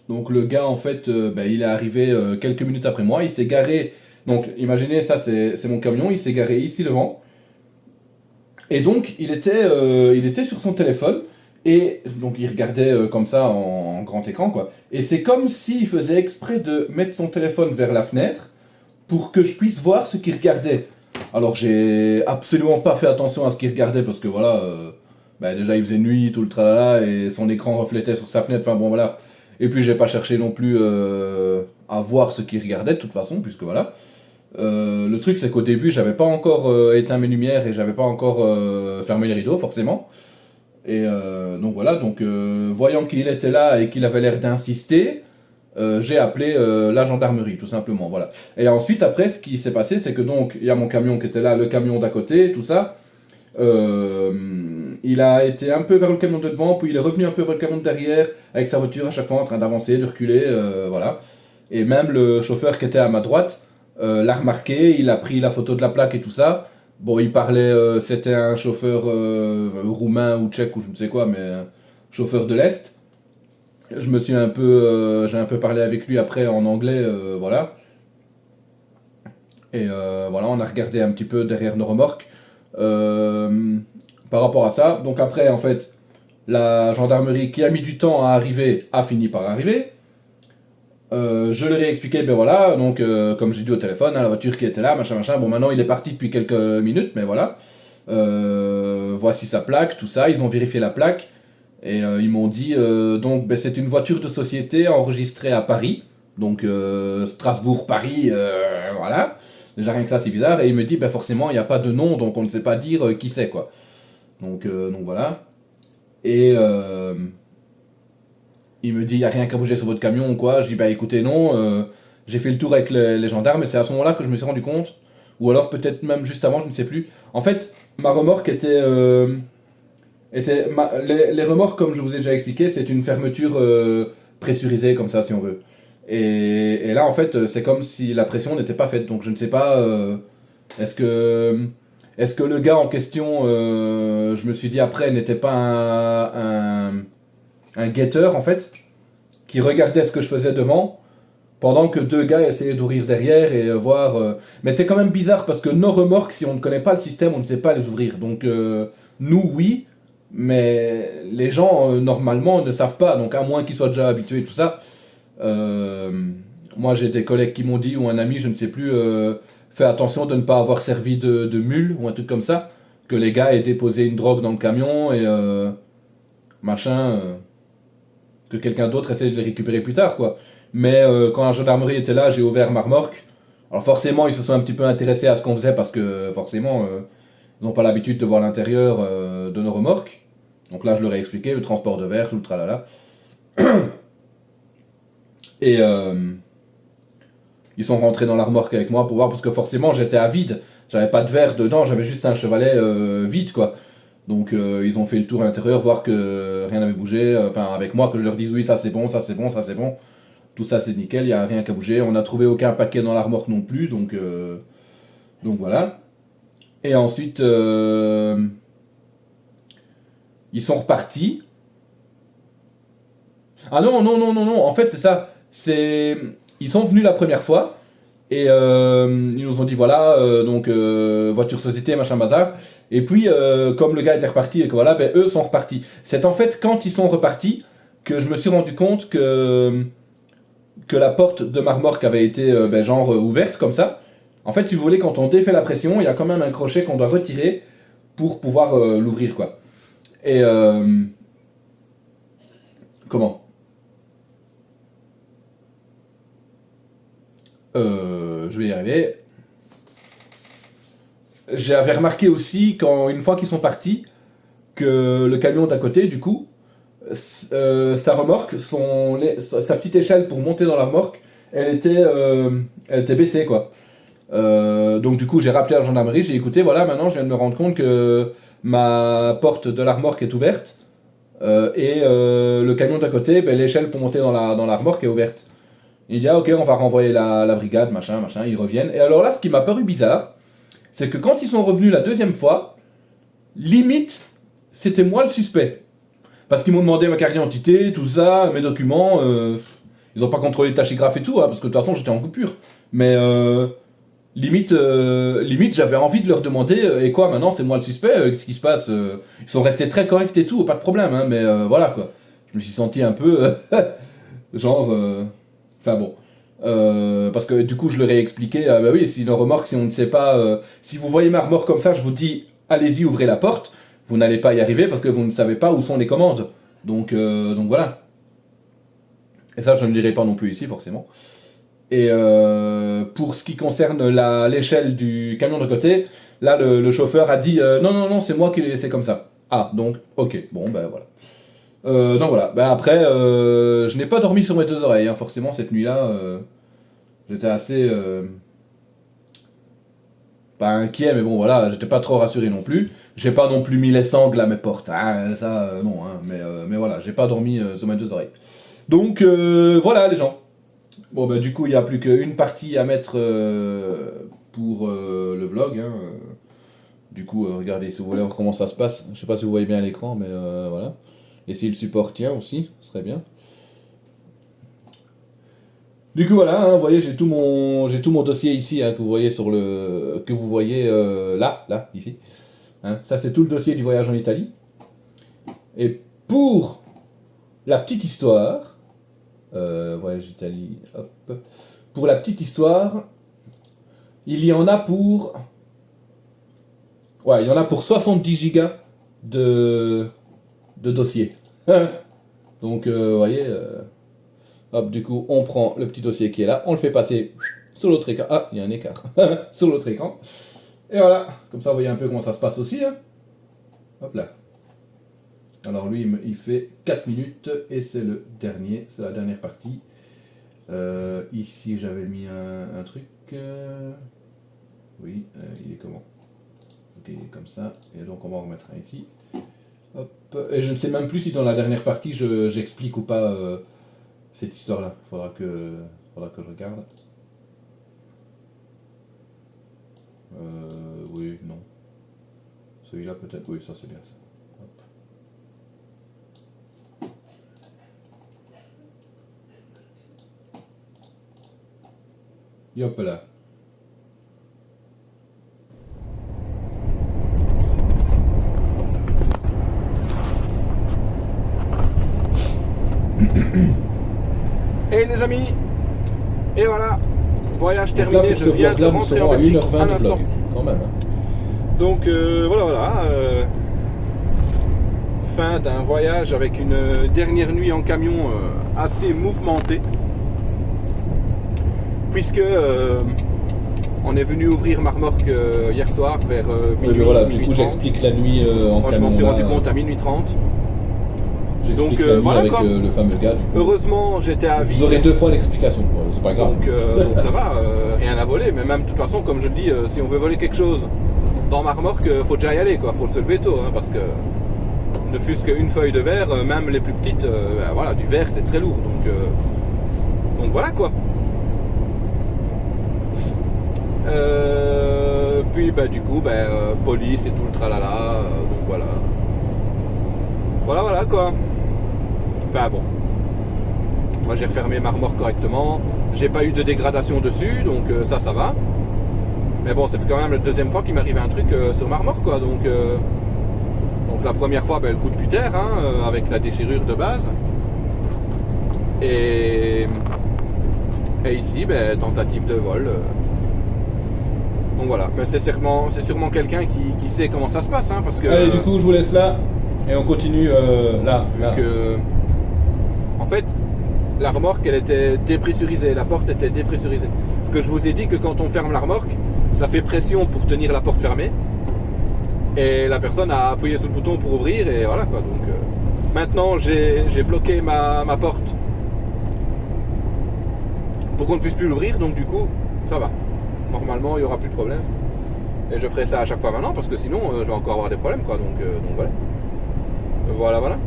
Donc le gars en fait il est arrivé quelques minutes après moi, il s'est garé, donc imaginez ça c'est mon camion, il s'est garé ici devant et donc il était sur son téléphone et donc il regardait comme ça en grand écran quoi, et c'est comme s'il faisait exprès de mettre son téléphone vers la fenêtre pour que je puisse voir ce qu'il regardait. Alors j'ai absolument pas fait attention à ce qu'il regardait parce que voilà, déjà il faisait nuit tout le tralala et son écran reflétait sur sa fenêtre, enfin bon voilà. Et puis j'ai pas cherché non plus à voir ce qu'il regardait de toute façon, puisque voilà. Le truc c'est qu'au début j'avais pas encore éteint mes lumières et j'avais pas encore fermé les rideaux forcément. Et donc voilà, donc voyant qu'il était là et qu'il avait l'air d'insister, j'ai appelé la gendarmerie tout simplement, voilà. Et ensuite après ce qui s'est passé c'est que donc il y a mon camion qui était là, le camion d'à côté, tout ça. Il a été un peu vers le camion de devant, puis il est revenu un peu vers le camion de derrière, avec sa voiture à chaque fois en train d'avancer, de reculer, voilà. Et même le chauffeur qui était à ma droite l'a remarqué, il a pris la photo de la plaque et tout ça. Bon, il parlait, c'était un chauffeur roumain ou tchèque ou je ne sais quoi, mais chauffeur de l'Est. Je me suis j'ai un peu parlé avec lui après en anglais, voilà. Et voilà, on a regardé un petit peu derrière nos remorques. Par rapport à ça, donc après en fait la gendarmerie qui a mis du temps à arriver a fini par arriver. Je leur ai expliqué, ben voilà, donc comme j'ai dit au téléphone, hein, la voiture qui était là, machin machin, bon maintenant il est parti depuis quelques minutes, mais voilà. Voici sa plaque, tout ça, ils ont vérifié la plaque et ils m'ont dit donc ben, c'est une voiture de société enregistrée à Paris, donc Strasbourg, Paris, voilà. Déjà rien que ça c'est bizarre, et il me dit ben forcément il n'y a pas de nom, donc on ne sait pas dire qui c'est quoi. Donc voilà. Et il me dit, il n'y a rien qu'à bouger sur votre camion ou quoi. Je dis, bah écoutez, non, j'ai fait le tour avec les gendarmes et c'est à ce moment-là que je me suis rendu compte, ou alors peut-être même juste avant, je ne sais plus. En fait, ma remorque les remorques, comme je vous ai déjà expliqué, c'est une fermeture pressurisée, comme ça, si on veut. Et là, en fait, c'est comme si la pression n'était pas faite. Donc je ne sais pas, est-ce que, est-ce que le gars en question, je me suis dit après, n'était pas un guetteur, en fait, qui regardait ce que je faisais devant, pendant que deux gars essayaient d'ouvrir derrière et voir. Mais c'est quand même bizarre parce que nos remorques, si on ne connaît pas le système, on ne sait pas les ouvrir. Donc nous, oui, mais les gens, normalement, ne savent pas. Donc à moins qu'ils soient déjà habitués et tout ça. Moi, j'ai des collègues qui m'ont dit, ou un ami, je ne sais plus, fais attention de ne pas avoir servi de mule ou un truc comme ça. Que les gars aient déposé une drogue dans le camion et machin. Que quelqu'un d'autre essaie de les récupérer plus tard, quoi. Mais quand la gendarmerie était là, j'ai ouvert ma remorque. Alors forcément, ils se sont un petit peu intéressés à ce qu'on faisait parce que forcément, ils n'ont pas l'habitude de voir l'intérieur de nos remorques. Donc là, je leur ai expliqué le transport de verre, tout le tralala. Et ils sont rentrés dans la remorque avec moi pour voir parce que forcément, j'étais à vide. J'avais pas de verre dedans, j'avais juste un chevalet vide, quoi. Donc ils ont fait le tour à l'intérieur, voir que rien n'avait bougé. Enfin, avec moi, que je leur dise oui, ça c'est bon, ça c'est bon, ça c'est bon. Tout ça c'est nickel, il n'y a rien qu'à bouger. On n'a trouvé aucun paquet dans la remorque non plus, donc voilà. Et ensuite, ils sont repartis. Ah non, non, non, non, non, en fait c'est ça. Ils sont venus la première fois, et ils nous ont dit voilà, donc voiture société, machin bazar. Et puis, comme le gars était reparti et que voilà, ben, eux sont repartis. C'est en fait quand ils sont repartis que je me suis rendu compte que la porte de ma remorque avait été ben, genre ouverte comme ça. En fait, si vous voulez, quand on défait la pression, il y a quand même un crochet qu'on doit retirer pour pouvoir l'ouvrir, quoi. Et comment Je vais y arriver. J'avais remarqué aussi, une fois qu'ils sont partis, que le camion d'à côté, du coup, sa remorque, sa petite échelle pour monter dans la remorque, elle était baissée, quoi. Donc du coup, j'ai rappelé la gendarmerie, j'ai écouté, voilà, maintenant je viens de me rendre compte que ma porte de la remorque est ouverte, et le camion d'à côté, ben, l'échelle pour monter dans la remorque est ouverte. Il dit, ah ok, on va renvoyer la brigade, machin, machin, ils reviennent. Et alors là, ce qui m'a paru bizarre, c'est que quand ils sont revenus la deuxième fois, limite, c'était moi le suspect. Parce qu'ils m'ont demandé ma carte d'identité, tout ça, mes documents. Ils n'ont pas contrôlé le tachygraphe et tout, hein, parce que de toute façon j'étais en coupure. Mais limite, j'avais envie de leur demander et quoi, maintenant c'est moi le suspect, qu'est-ce qui se passe Ils sont restés très corrects et tout, pas de problème, hein, mais voilà quoi. Je me suis senti un peu. Genre. Enfin bon. Parce que du coup je leur ai expliqué, bah oui, si une remorque, si on ne sait pas. Si vous voyez ma remorque comme ça, je vous dis, allez-y, ouvrez la porte. Vous n'allez pas y arriver parce que vous ne savez pas où sont les commandes. Donc voilà. Et ça, je ne le dirai pas non plus ici, forcément. Et pour ce qui concerne l'échelle du camion de côté, là, le chauffeur a dit non, non, non, c'est moi qui l'ai laissé comme ça. Ah, donc, ok, bon, ben voilà. Donc voilà, ben après, je n'ai pas dormi sur mes deux oreilles, hein, forcément, cette nuit-là. J'étais assez. Pas inquiet, mais bon, voilà, j'étais pas trop rassuré non plus. J'ai pas non plus mis les sangles à mes portes, hein, ça, non, hein, mais voilà, j'ai pas dormi sur mes deux oreilles. Donc, voilà, les gens. Bon, bah, du coup, il n'y a plus qu'une partie à mettre pour le vlog. Hein. Du coup, regardez, si vous voulez voir comment ça se passe. Je sais pas si vous voyez bien l'écran, mais voilà. Et si le support tient aussi, ce serait bien. Du coup, voilà, hein, vous voyez, j'ai tout mon dossier ici, hein, que vous voyez là, ici. Hein, ça, c'est tout le dossier du voyage en Italie. Et pour la petite histoire, voyage Italie, hop. Pour la petite histoire, il y en a pour... Ouais, il y en a pour 70 gigas de dossiers. Donc, vous voyez... Hop, du coup, on prend le petit dossier qui est là, on le fait passer sur l'autre écran. Ah, il y a un écart. Sur l'autre écran. Et voilà, comme ça, vous voyez un peu comment ça se passe aussi. Hein. Hop là. Alors lui, il fait 4 minutes et c'est le dernier, c'est la dernière partie. Ici, j'avais mis un truc. Oui, il est comment? Ok, il est comme ça. Et donc, on va en remettre un ici. Hop. Et je ne sais même plus si dans la dernière partie, j'explique ou pas cette histoire-là. Faudra que je regarde. Oui, non. Celui-là peut-être. Oui, ça c'est bien ça. Hop. Et hop là. Et les amis, et voilà, voyage Donc terminé, là, pour je ce viens de vlog-là, nous rentrer serons en à Belgique 1h20 à de l'instant. vlog. Quand même. Hein. Donc voilà. Fin d'un voyage avec une dernière nuit en camion assez mouvementée. Puisque on est venu ouvrir ma remorque hier soir vers minuit, Mais voilà, du minuit coup 30. j'explique la nuit en Moi camion. je m'en suis rendu là. compte à minuit 30. J'explique Donc, la nuit voilà, avec quoi. le fameux gars. Du coup. Heureusement j'étais à Vous Ville. aurez 2 fois l'explication, c'est pas grave. Donc ça va, rien à voler. Mais même de toute façon, comme je le dis, si on veut voler quelque chose dans ma remorque, faut déjà y aller, quoi. Faut se lever tôt, hein, parce que ne fût-ce qu'une feuille de verre, même les plus petites, voilà, du verre c'est très lourd. Donc voilà quoi. Puis bah, du coup, police et tout le tralala, donc voilà. Voilà quoi. Enfin bon. Moi j'ai refermé ma remorque correctement, j'ai pas eu de dégradation dessus, donc ça va. Mais bon, ça fait quand même la deuxième fois qu'il m'arrive un truc sur ma remorque, quoi. Donc la première fois, le coup de cutter, hein, avec la déchirure de base. Et ici, tentative de vol. Donc voilà, mais c'est sûrement quelqu'un qui sait comment ça se passe, hein, parce que... Allez, du coup, je vous laisse là et on continue là. Vu que... En fait, la remorque, elle était dépressurisée, la porte était dépressurisée. Parce que je vous ai dit que quand on ferme la remorque, ça fait pression pour tenir la porte fermée. Et la personne a appuyé sur le bouton pour ouvrir et voilà quoi. Donc maintenant, j'ai bloqué ma porte pour qu'on ne puisse plus l'ouvrir, donc du coup, ça va. Normalement, il n'y aura plus de problème. Et je ferai ça à chaque fois maintenant, parce que sinon, je vais encore avoir des problèmes, quoi. Donc voilà. Voilà.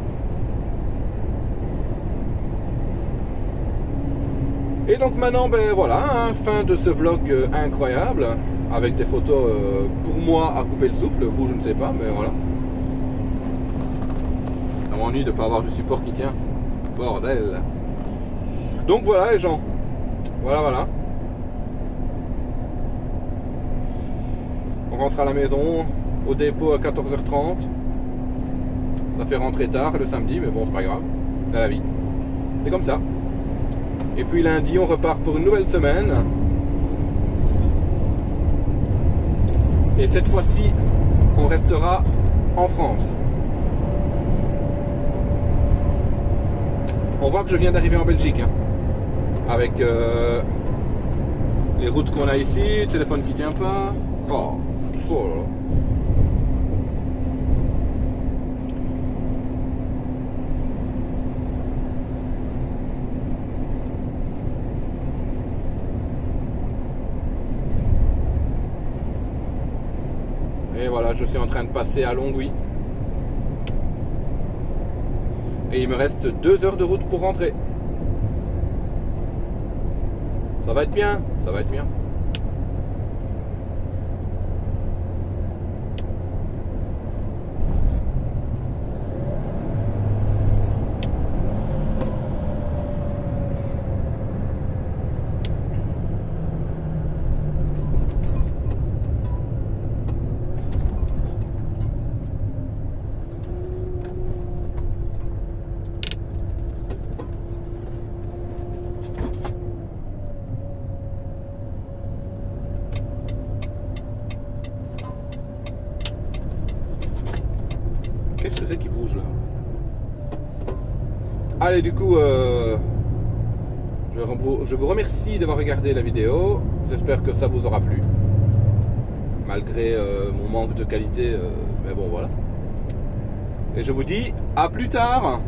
Et donc maintenant, voilà, hein, fin de ce vlog incroyable, avec des photos pour moi à couper le souffle. Vous, je ne sais pas, mais voilà. Ça m'ennuie de ne pas avoir du support qui tient. Bordel. Donc voilà les gens. Voilà. On rentre à la maison, au dépôt à 14h30. Ça fait rentrer tard le samedi, mais bon, c'est pas grave. C'est la vie. C'est comme ça. Et puis lundi, on repart pour une nouvelle semaine. Et cette fois-ci, on restera en France. On voit que je viens d'arriver en Belgique. Hein, avec les routes qu'on a ici, le téléphone qui tient pas. Oh là là. Et voilà, je suis en train de passer à Longwy. Et il me reste 2 heures de route pour rentrer. Ça va être bien, ça va être bien. Qu'est-ce que c'est qui bouge là? Allez, du coup, je vous remercie d'avoir regardé la vidéo. J'espère que ça vous aura plu. Malgré mon manque de qualité, mais bon, voilà. Et je vous dis à plus tard.